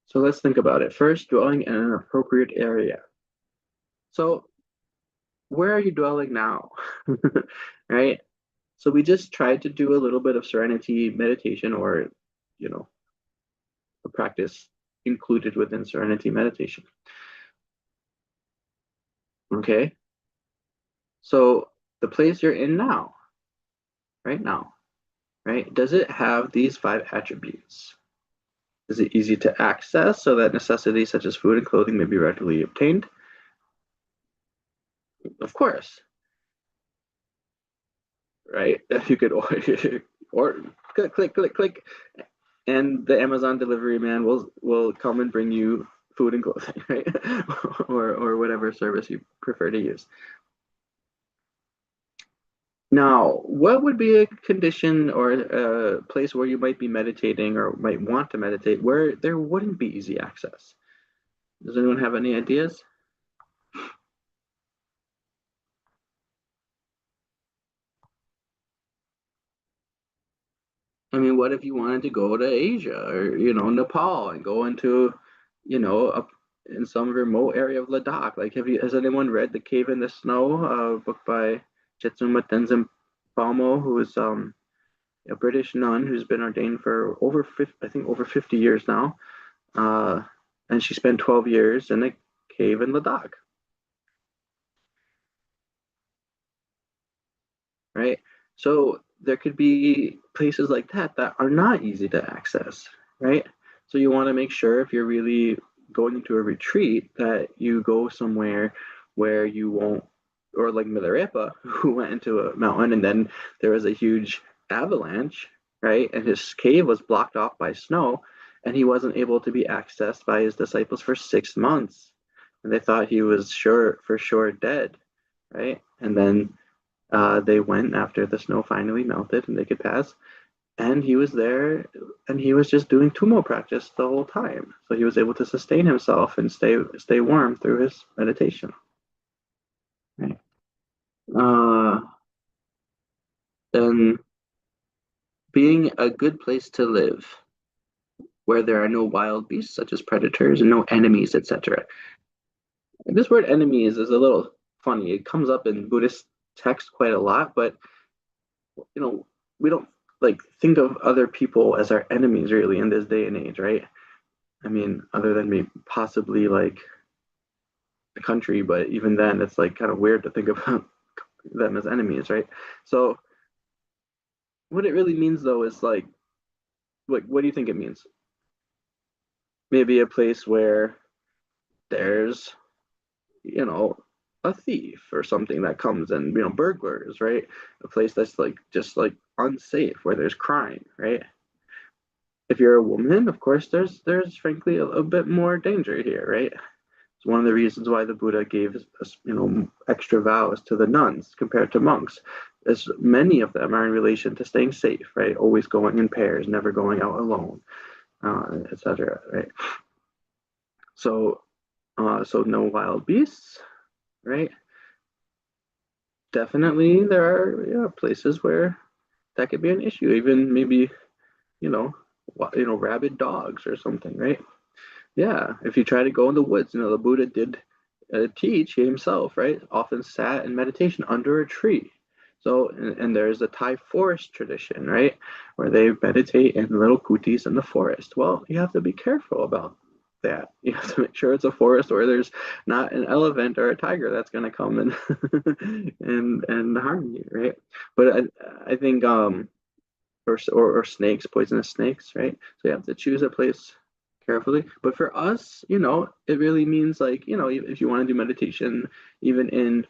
So let's think about it. First, dwelling in an appropriate area. So where are you dwelling now? Right? So we just tried to do a little bit of serenity meditation, or, you know, a practice included within serenity meditation. Okay. So the place you're in now, right now, right? Does it have these five attributes? Is it easy to access so that necessities such as food and clothing may be readily obtained? Of course, right? You could or click, click, click, click, and the Amazon delivery man will come and bring you food and clothing, right? or whatever service you prefer to use. Now, what would be a condition or a place where you might be meditating or might want to meditate where there wouldn't be easy access? Does anyone have any ideas? I mean, what if you wanted to go to Asia or, Nepal and go into, up in some remote area of Ladakh? Like, has anyone read The Cave in the Snow, a book by Chetsuma Tenzin Palmo, who is a British nun who's been ordained for over 50, I think over 50 years now. Uh, and she spent 12 years in a cave in Ladakh, right? So there could be places like that are not easy to access, right? So you want to make sure if you're really going into a retreat that you go somewhere where you won't, or like Milarepa, who went into a mountain and then there was a huge avalanche, right? And his cave was blocked off by snow, and he wasn't able to be accessed by his disciples for 6 months. And they thought he was for sure dead, right? And then they went after the snow finally melted and they could pass. And he was there and he was just doing Tumo practice the whole time. So he was able to sustain himself and stay warm through his meditation. Right. Uh, then being a good place to live where there are no wild beasts such as predators and no enemies, etc. This word enemies is a little funny. It comes up in Buddhist text quite a lot, but you know, we don't like think of other people as our enemies really in this day and age, right? I mean, other than maybe possibly like the country, but even then, it's like kind of weird to think about them as enemies, right? So, what it really means though is like, what do you think it means? Maybe a place where there's, you know, a thief or something that comes and, burglars, right? A place that's like just like unsafe where there's crime, right? If you're a woman, of course, there's frankly a bit more danger here, right? It's one of the reasons why the Buddha gave us, extra vows to the nuns compared to monks, as many of them are in relation to staying safe, right? Always going in pairs, never going out alone, etc. Right? So, so no wild beasts, right? Definitely, there are places where that could be an issue. Even maybe, you know, rabid dogs or something, right? Yeah, if you try to go in the woods, the Buddha did teach he himself, right? Often sat in meditation under a tree. So, and there's a Thai forest tradition, right? Where they meditate in little kutis in the forest. Well, you have to be careful about that. You have to make sure it's a forest where there's not an elephant or a tiger that's going to come and and harm you, right? But I think or snakes, poisonous snakes, right? So you have to choose a place carefully. But for us, it really means like, if you want to do meditation, even in,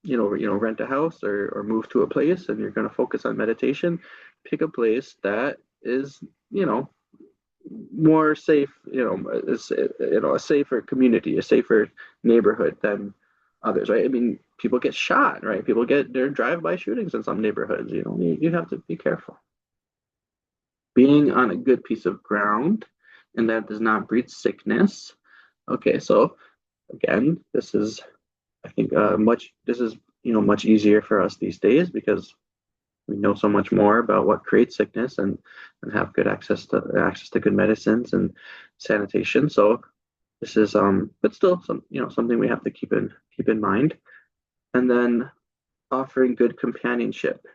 rent a house or move to a place and you're going to focus on meditation, pick a place that is, more safe, a safer community, a safer neighborhood than others, right? I mean, people get shot, right? People get their drive-by shootings in some neighborhoods, you have to be careful. Being on a good piece of ground and that does not breed sickness. Okay, so again, this is, I think, much easier for us these days because we know so much more about what creates sickness, and have good access to good medicines and sanitation. So this is but still something we have to keep in mind. And then offering good companionship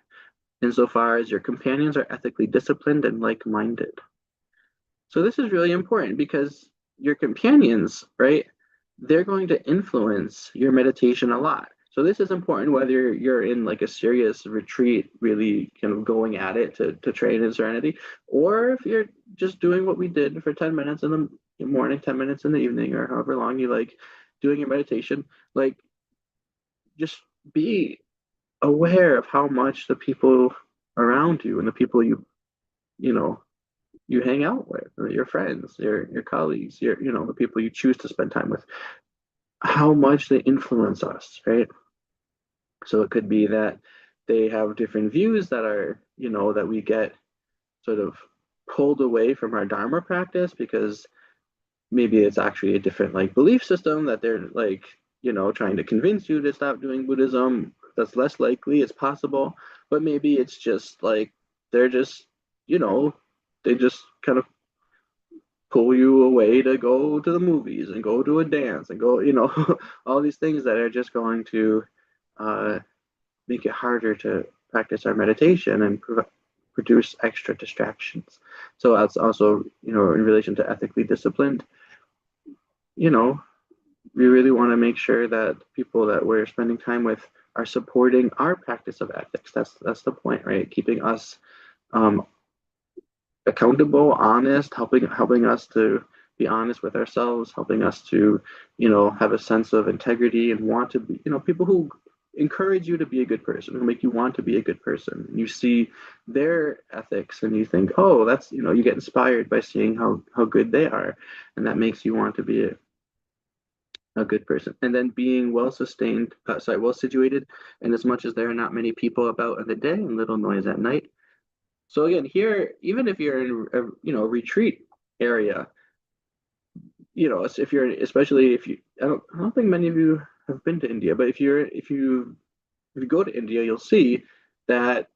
insofar as your companions are ethically disciplined and like-minded. So this is really important because your companions, right, they're going to influence your meditation a lot. So this is important whether you're in like a serious retreat, really kind of going at it to train in serenity, or if you're just doing what we did for 10 minutes in the morning, 10 minutes in the evening, or however long you like doing your meditation, like just be aware of how much the people around you and the people you know you hang out with, your friends, your colleagues, the people you choose to spend time with, how much they influence us, right? So it could be that they have different views that are, that we get sort of pulled away from our Dharma practice because maybe it's actually a different like belief system that they're like, trying to convince you to stop doing Buddhism. That's less likely, it's possible, but maybe it's just like they're just, they just kind of pull you away to go to the movies and go to a dance and go, all these things that are just going to uh, make it harder to practice our meditation and produce extra distractions. So that's also, in relation to ethically disciplined, we really want to make sure that people that we're spending time with are supporting our practice of ethics. That's the point, right? Keeping us accountable, honest, helping us to be honest with ourselves, helping us to, have a sense of integrity and want to be, people who encourage you to be a good person, who make you want to be a good person. You see their ethics and you think, oh, that's, you get inspired by seeing how good they are, and that makes you want to be a good person. And then being well situated, and as much as there are not many people about in the day and little noise at night. So again, here, even if you're in a retreat area, if you're, especially if you, I don't think many of you have been to India, but if you go to India, you'll see that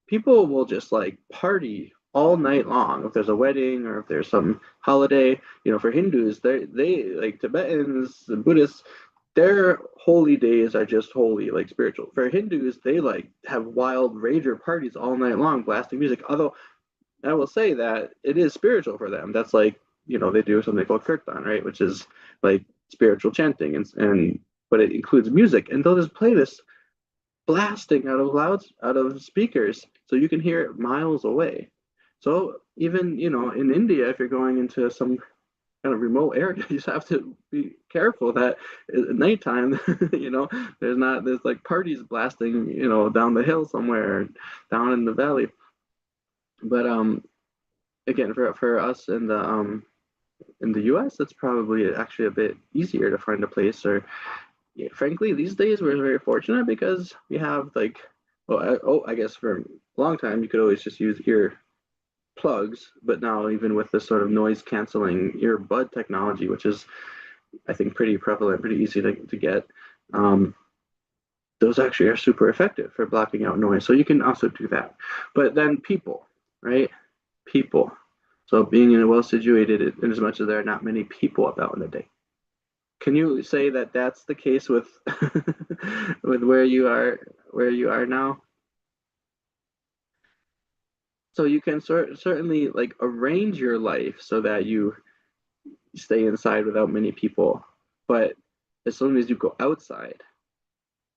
people will just like party all night long. If there's a wedding or if there's some holiday, for Hindus, they like Tibetans and Buddhists, their holy days are just holy, like spiritual. For Hindus, they like have wild rager parties all night long, blasting music. Although I will say that it is spiritual for them. That's like, they do something called kirtan, right? Which is like spiritual chanting, and but it includes music, and they'll just play this blasting out of speakers, so you can hear it miles away. So even, in India, if you're going into some kind of remote area, you just have to be careful that at nighttime, there's like parties blasting, down the hill somewhere, down in the valley. But again, for us in the US, it's probably actually a bit easier to find a place. Or yeah, frankly, these days we're very fortunate because we have like, well, I guess for a long time you could always just use ear plugs, but now even with this sort of noise canceling earbud technology, which is I think pretty prevalent, pretty easy to get, those actually are super effective for blocking out noise. So you can also do that. But then people, right? People. So being in a well situated, in as much as there are not many people about in the day. Can you say that that's the case with with where you are now? So you can certainly like arrange your life so that you stay inside without many people, but as soon as you go outside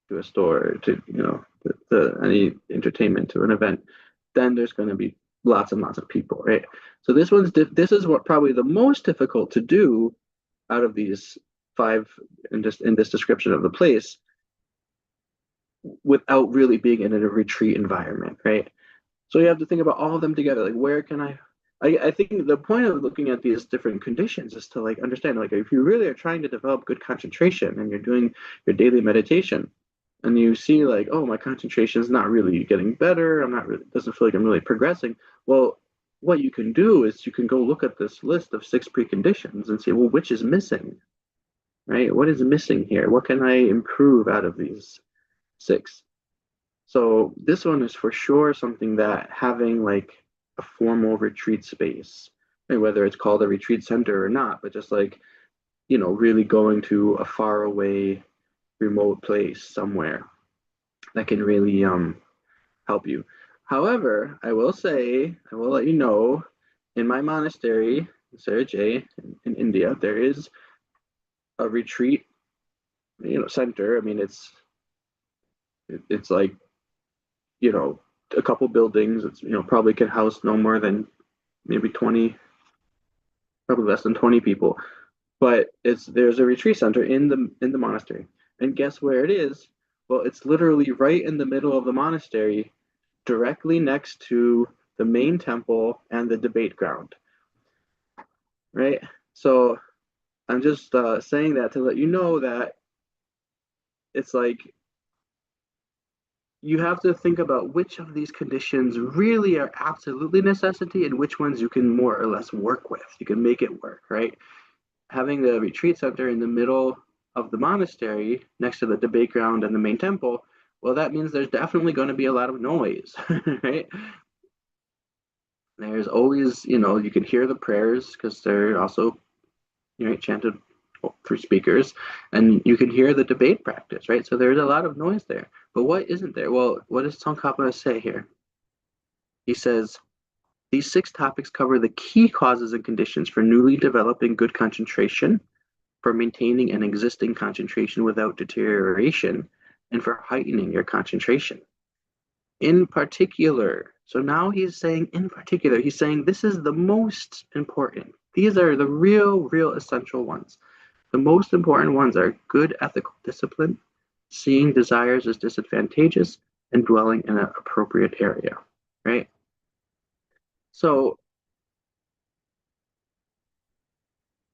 to a store, to to any entertainment, to an event, then there's going to be lots and lots of people, right? So this is what probably the most difficult to do out of these five in this description of the place, without really being in a retreat environment, right? So you have to think about all of them together. Like, where can I think the point of looking at these different conditions is to like understand, like, if you really are trying to develop good concentration and you're doing your daily meditation, and you see like, oh, my concentration is not really getting better, doesn't feel like I'm really progressing. Well, what you can do is you can go look at this list of 6 preconditions and say, well, which is missing, right? What is missing here? What can I improve out of these 6? So this one is for sure something that having like a formal retreat space, and whether it's called a retreat center or not, but just like, really going to a far away remote place somewhere that can really help you. However, I will let you know, in my monastery, Sarah J, in India, there is a retreat, center. I mean, it's like, you know, a couple buildings. It's, probably can house no more than maybe 20, probably less than 20 people. But there's a retreat center in the monastery. And guess where it is? Well, it's literally right in the middle of the monastery, directly next to the main temple and the debate ground, right? So I'm just saying that to let you know that it's like you have to think about which of these conditions really are absolutely necessity and which ones you can more or less work with. You can make it work, right? Having the retreat center in the middle of the monastery next to the debate ground and the main temple, well, that means there's definitely going to be a lot of noise, right? There's always, you can hear the prayers because they're also, chanted through speakers, and you can hear the debate practice, right? So there's a lot of noise there. But what isn't there? Well, what does Tsongkhapa say here? He says, these 6 topics cover the key causes and conditions for newly developing good concentration, for maintaining an existing concentration without deterioration, and for heightening your concentration. In particular, so now he's saying in particular, he's saying this is the most important. These are the real essential ones. The most important ones are good ethical discipline, seeing desires as disadvantageous, and dwelling in an appropriate area, right? So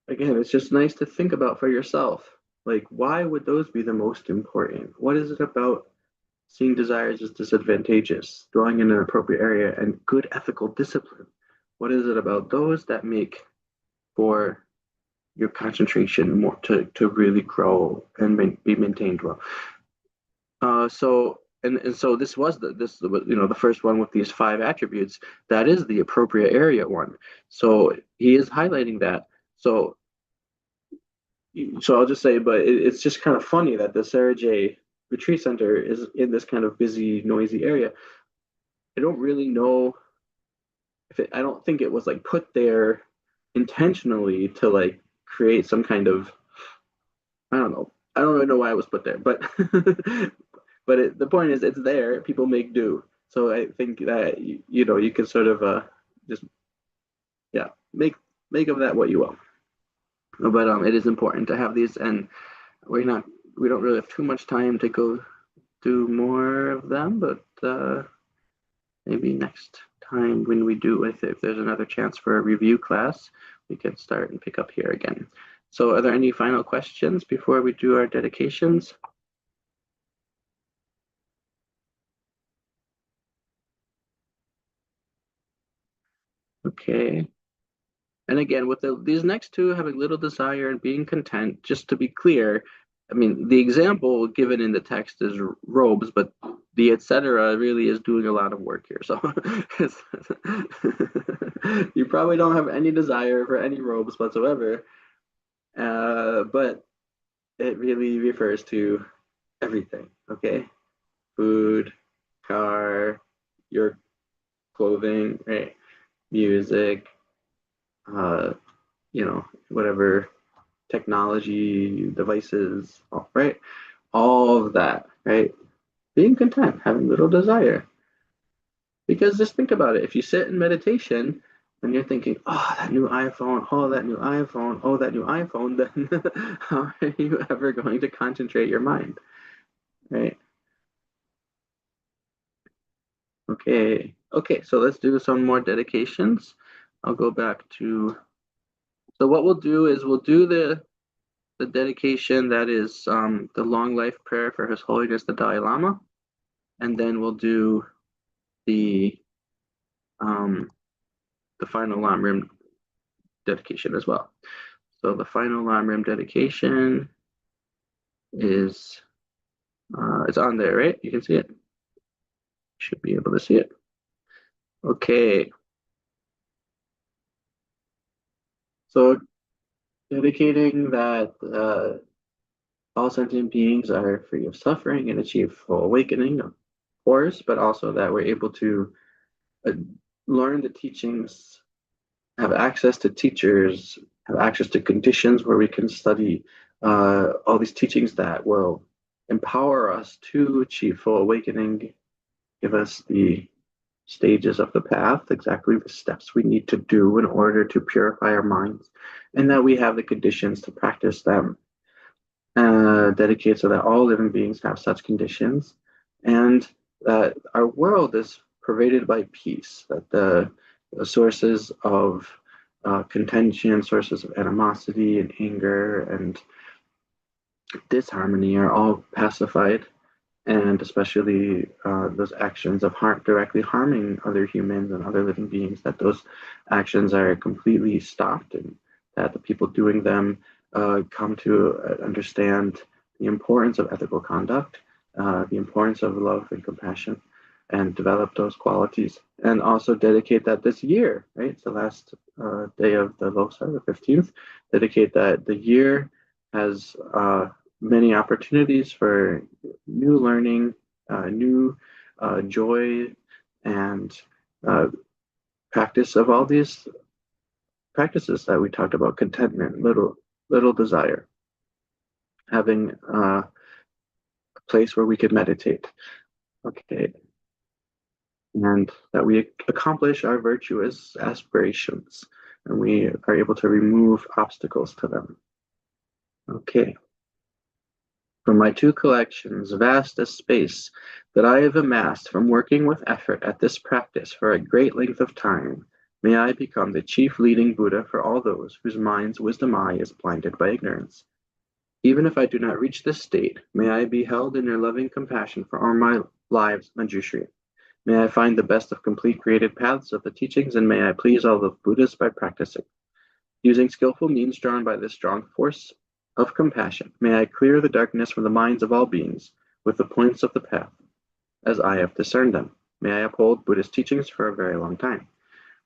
again, it's just nice to think about for yourself. Like, why would those be the most important? What is it about seeing desires as disadvantageous, dwelling in an appropriate area, and good ethical discipline? What is it about those that make for your concentration more to really grow and be maintained well? So this was the first one with these 5 attributes. That is the appropriate area one. So he is highlighting that. So I'll just say, but it's just kind of funny that the Sarah J Retreat Center is in this kind of busy, noisy area. I don't really know if I don't think it was like put there intentionally to like create some kind of, I don't know. I don't really know why it was put there, but the point is it's there. People make do. So I think that you can sort of just, yeah, make of that what you will. But it is important to have these, and we don't really have too much time to go do more of them, but maybe next time when we do, if there's another chance for a review class, we can start and pick up here again. So are there any final questions before we do our dedications? Okay. And again, with these next two, having little desire and being content, just to be clear, I mean, the example given in the text is robes, but the etc. really is doing a lot of work here. So you probably don't have any desire for any robes whatsoever, but it really refers to everything, okay? Food, car, your clothing, right? Music, uh, whatever technology devices, right? All of that, right? Being content, having little desire. Because just think about it. If you sit in meditation and you're thinking, oh, that new iPhone, oh, that new iPhone, oh, that new iPhone, then how are you ever going to concentrate your mind, right? Okay. Okay, so let's do some more dedications. I'll go back to, so what we'll do is we'll do the dedication that is the long life prayer for His Holiness the Dalai Lama, and then we'll do the um, the final Lamrim dedication as well. So the final Lamrim dedication is it's on there, right? You can see it. Should be able to see it. Okay. So dedicating that all sentient beings are free of suffering and achieve full awakening, of course, but also that we're able to uh, learn the teachings, have access to teachers, have access to conditions where we can study all these teachings that will empower us to achieve full awakening, give us the stages of the path, exactly the steps we need to do in order to purify our minds, and that we have the conditions to practice them. Dedicated so that all living beings have such conditions, and that our world is pervaded by peace, that the sources of contention, sources of animosity and anger and disharmony are all pacified, and especially those actions of harm directly harming other humans and other living beings, that those actions are completely stopped, and that the people doing them come to understand the importance of ethical conduct, the importance of love and compassion, and develop those qualities. And also dedicate that this year, right? It's the last day of the Losar, the 15th. Dedicate that the year has many opportunities for new learning, new joy, and practice of all these practices that we talked about: contentment, little desire, having a place where we could meditate. Okay, and that we accomplish our virtuous aspirations, and we are able to remove obstacles to them. Okay. From my two collections, vast as space, that I have amassed from working with effort at this practice for a great length of time, may I become the chief leading Buddha for all those whose minds' wisdom eye is blinded by ignorance. Even if I do not reach this state, may I be held in your loving compassion for all my lives, Manjushri. May I find the best of complete created paths of the teachings, and may I please all of Buddhists by practicing. Using skillful means drawn by this strong force of compassion, may I clear the darkness from the minds of all beings with the points of the path, as I have discerned them. May I uphold Buddhist teachings for a very long time.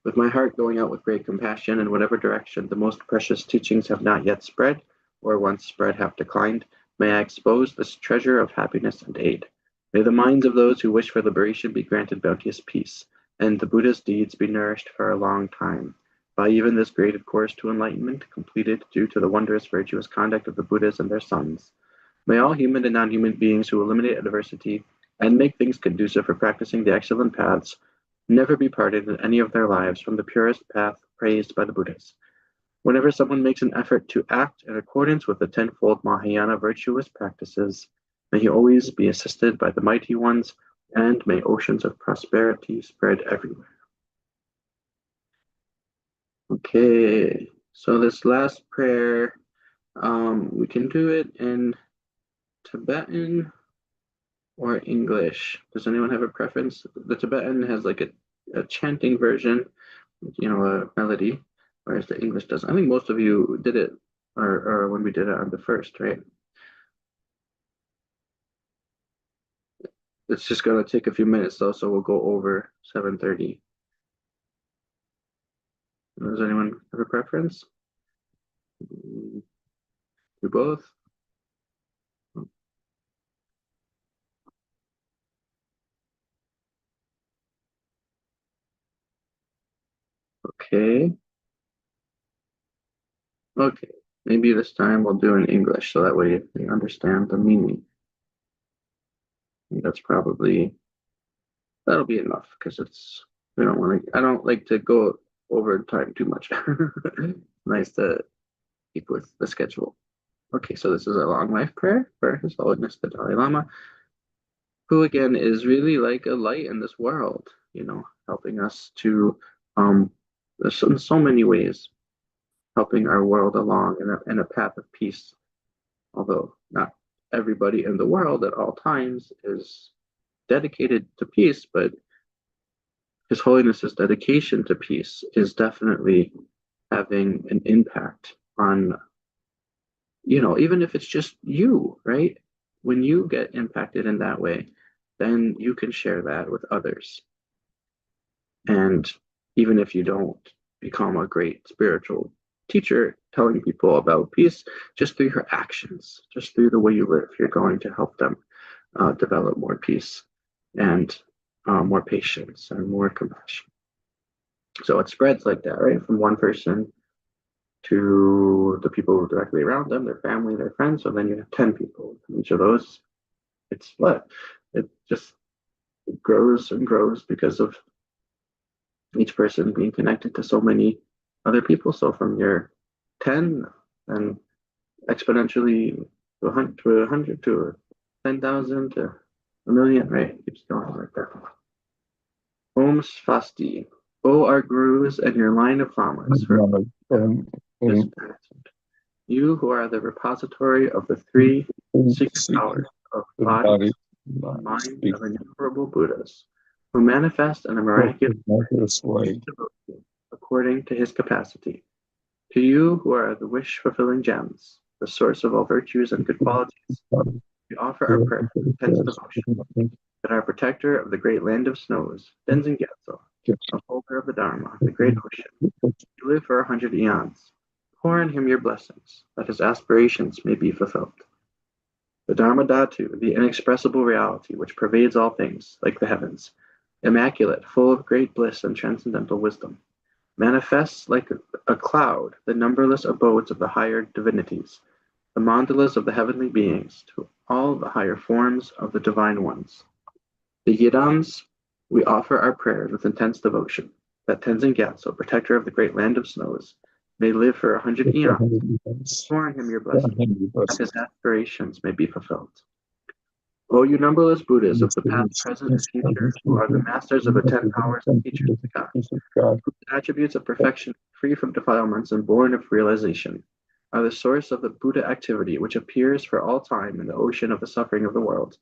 With my heart going out with great compassion in whatever direction the most precious teachings have not yet spread, or once spread have declined, may I expose this treasure of happiness and aid. May the minds of those who wish for liberation be granted bounteous peace, and the Buddha's deeds be nourished for a long time. By even this graded course to enlightenment, completed due to the wondrous virtuous conduct of the Buddhas and their sons. May all human and non-human beings who eliminate adversity and make things conducive for practicing the excellent paths never be parted in any of their lives from the purest path praised by the Buddhas. Whenever someone makes an effort to act in accordance with the tenfold Mahayana virtuous practices, may he always be assisted by the mighty ones, and may oceans of prosperity spread everywhere. Okay, so this last prayer, we can do it in Tibetan or English. Does anyone have a preference? The Tibetan has like a chanting version, a melody, whereas the English doesn't. I think most of you did it, or when we did it on the first, right? It's just gonna take a few minutes though, so we'll go over 7:30. Does anyone have a preference? Do both? Okay. Okay. Maybe this time we'll do in English so that way you understand the meaning. That's probably that'll be enough because we don't want to. I don't like to go over time too much. Nice to keep with the schedule. Okay, so this is a long life prayer for His Holiness the Dalai Lama, who again is really like a light in this world, helping us to there's in so many ways, helping our world along in a path of peace. Although not everybody in the world at all times is dedicated to peace, but His Holiness's dedication to peace is definitely having an impact on, even if it's just you, right? When you get impacted in that way, then you can share that with others. And even if you don't become a great spiritual teacher telling people about peace, just through your actions, just through the way you live, you're going to help them develop more peace and more patience and more compassion. So it spreads like that, right? From one person to the people directly around them, their family, their friends. So then you have 10 people. Each of those, it's what? It just grows and grows because of each person being connected to so many other people. So from your 10 and exponentially to 100 to 10,000 to a million, right? It keeps going like that. Om Svasti. O our gurus and your line of lamas, you who are the repository of the three secret powers of body, mind of innumerable Buddhas, who manifest in a miraculous way according to his capacity. To you who are the wish-fulfilling gems, the source of all virtues and good qualities, we offer our prayer of intense devotion, that our protector of the great land of snows, Tenzin Gyatso, upholder of the Dharma, the great ocean, you live for 100 eons. Pour on him your blessings, that his aspirations may be fulfilled. The Dharma Dhatu, the inexpressible reality which pervades all things, like the heavens, immaculate, full of great bliss and transcendental wisdom, manifests like a cloud the numberless abodes of the higher divinities, the mandalas of the heavenly beings, to all the higher forms of the divine ones. The Yidams, we offer our prayers with intense devotion, that Tenzin Gyatso, protector of the great land of snows, may live for 100 eons. Pour on him your blessings, that his aspirations may be fulfilled. O you numberless Buddhas of the past, present, and future, who are the masters of the 10 powers and teachers of God, whose attributes of perfection, free from defilements and born of realization, are the source of the Buddha activity which appears for all time in the ocean of the suffering of the world,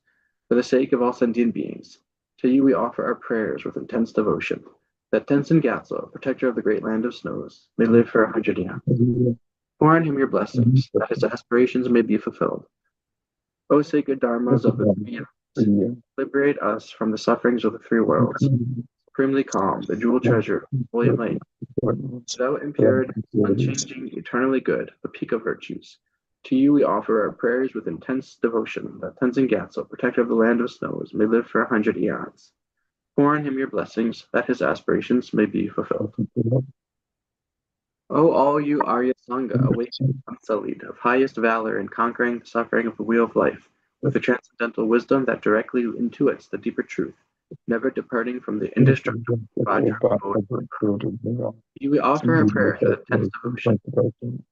for the sake of all sentient beings. To you we offer our prayers with intense devotion, that Tenzin Gyatso, protector of the great land of snows, may live for 100 eons. Pour on him your blessings, that his aspirations may be fulfilled. O sacred dharmas of the three eons, liberate us from the sufferings of the three worlds. Supremely calm, the jewel treasure, fully enlightened, without impurity, unchanging, eternally good, the peak of virtues. To you we offer our prayers with intense devotion, that Tenzin Gyatso, protector of the land of snows, may live for 100 eons. Pour on him your blessings, that his aspirations may be fulfilled. O all you Arya Sangha, awakened, unsullied, of highest valor in conquering the suffering of the wheel of life, with the transcendental wisdom that directly intuits the deeper truth, never departing from the indestructible Vajra mode. We offer our prayer with intense devotion.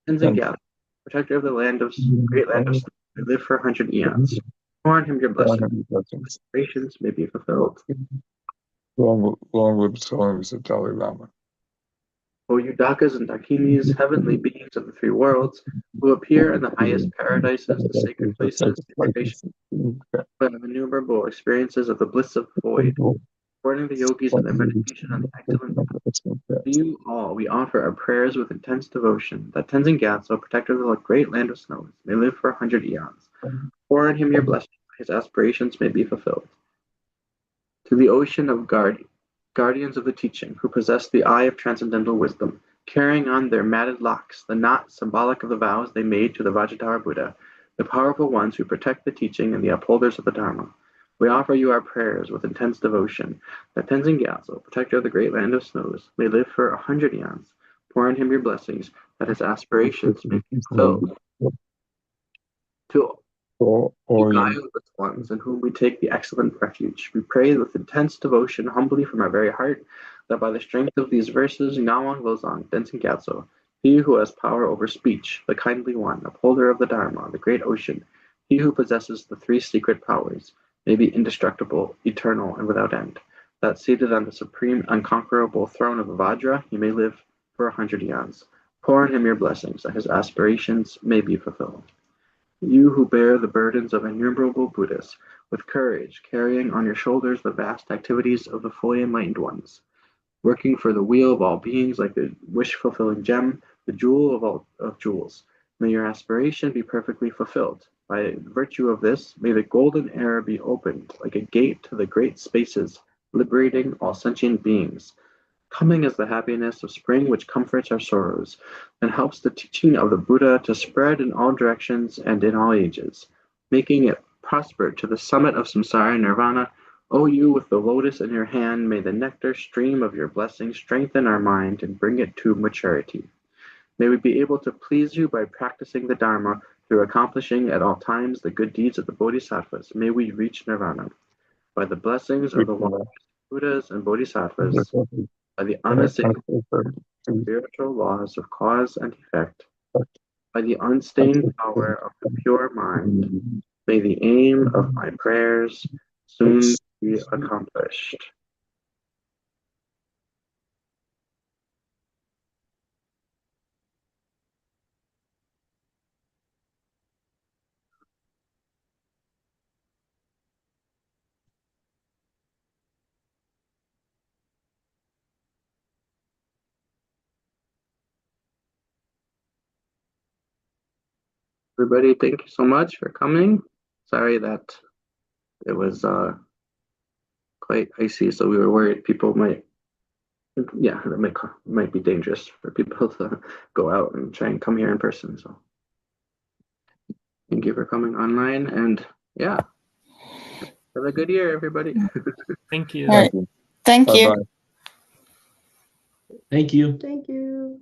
Tenzin Gyatso, protector of the great land of snow, may live for 100 eons. Pour on him your blessings, aspirations may be fulfilled. Long live the teachings of Dalai Lama. O you Dakas and Dakinis, heavenly beings of the three worlds, who appear in the highest paradises, the sacred places, the of innumerable experiences of the bliss of the void, supporting the yogis in their meditation on the excellent. To you all, we offer our prayers with intense devotion, that Tenzin Gyatso, protector of the great land of snows, may live for 100 eons. Pour on him your blessings, his aspirations may be fulfilled. To the ocean of guardians of the teaching, who possess the eye of transcendental wisdom, carrying on their matted locks the knot symbolic of the vows they made to the Vajradhara Buddha, the powerful ones who protect the teaching and the upholders of the Dharma, we offer you our prayers with intense devotion, that Tenzin Gyatso, protector of the great land of snows, may live for 100 eons. Pour on him your blessings, that his aspirations may be fulfilled. To you guileless ones, in whom we take the excellent refuge, we pray with intense devotion, humbly from our very heart, that by the strength of these verses, Ngawang Lozang, Tenzin Gyatso, he who has power over speech, the kindly one, upholder of the Dharma, the great ocean, he who possesses the three secret powers, may be indestructible, eternal, and without end, that seated on the supreme, unconquerable throne of Vajra, he may live for 100 eons. Pour on him your blessings, that his aspirations may be fulfilled. You who bear the burdens of innumerable Buddhas, with courage, carrying on your shoulders the vast activities of the fully enlightened ones, working for the weal of all beings like the wish-fulfilling gem, the jewel of all of jewels, may your aspiration be perfectly fulfilled. By virtue of this, may the golden era be opened like a gate to the great spaces, liberating all sentient beings. Coming is the happiness of spring which comforts our sorrows, and helps the teaching of the Buddha to spread in all directions and in all ages, making it prosper to the summit of samsara nirvana. O you with the lotus in your hand, may the nectar stream of your blessings strengthen our mind and bring it to maturity. May we be able to please you by practicing the Dharma through accomplishing at all times the good deeds of the Bodhisattvas. May we reach nirvana. By the blessings of the wise Buddhas and Bodhisattvas, by the unassailable spiritual laws of cause and effect, by the unstained power of the pure mind, may the aim of my prayers soon be accomplished. Everybody, thank you so much for coming. Sorry that it was quite icy, so we were worried people might, yeah, that might be dangerous for people to go out and try and come here in person. So thank you for coming online, and yeah, have a good year, everybody. Thank you. All right. Thank you. Bye-bye. Thank you. Thank you.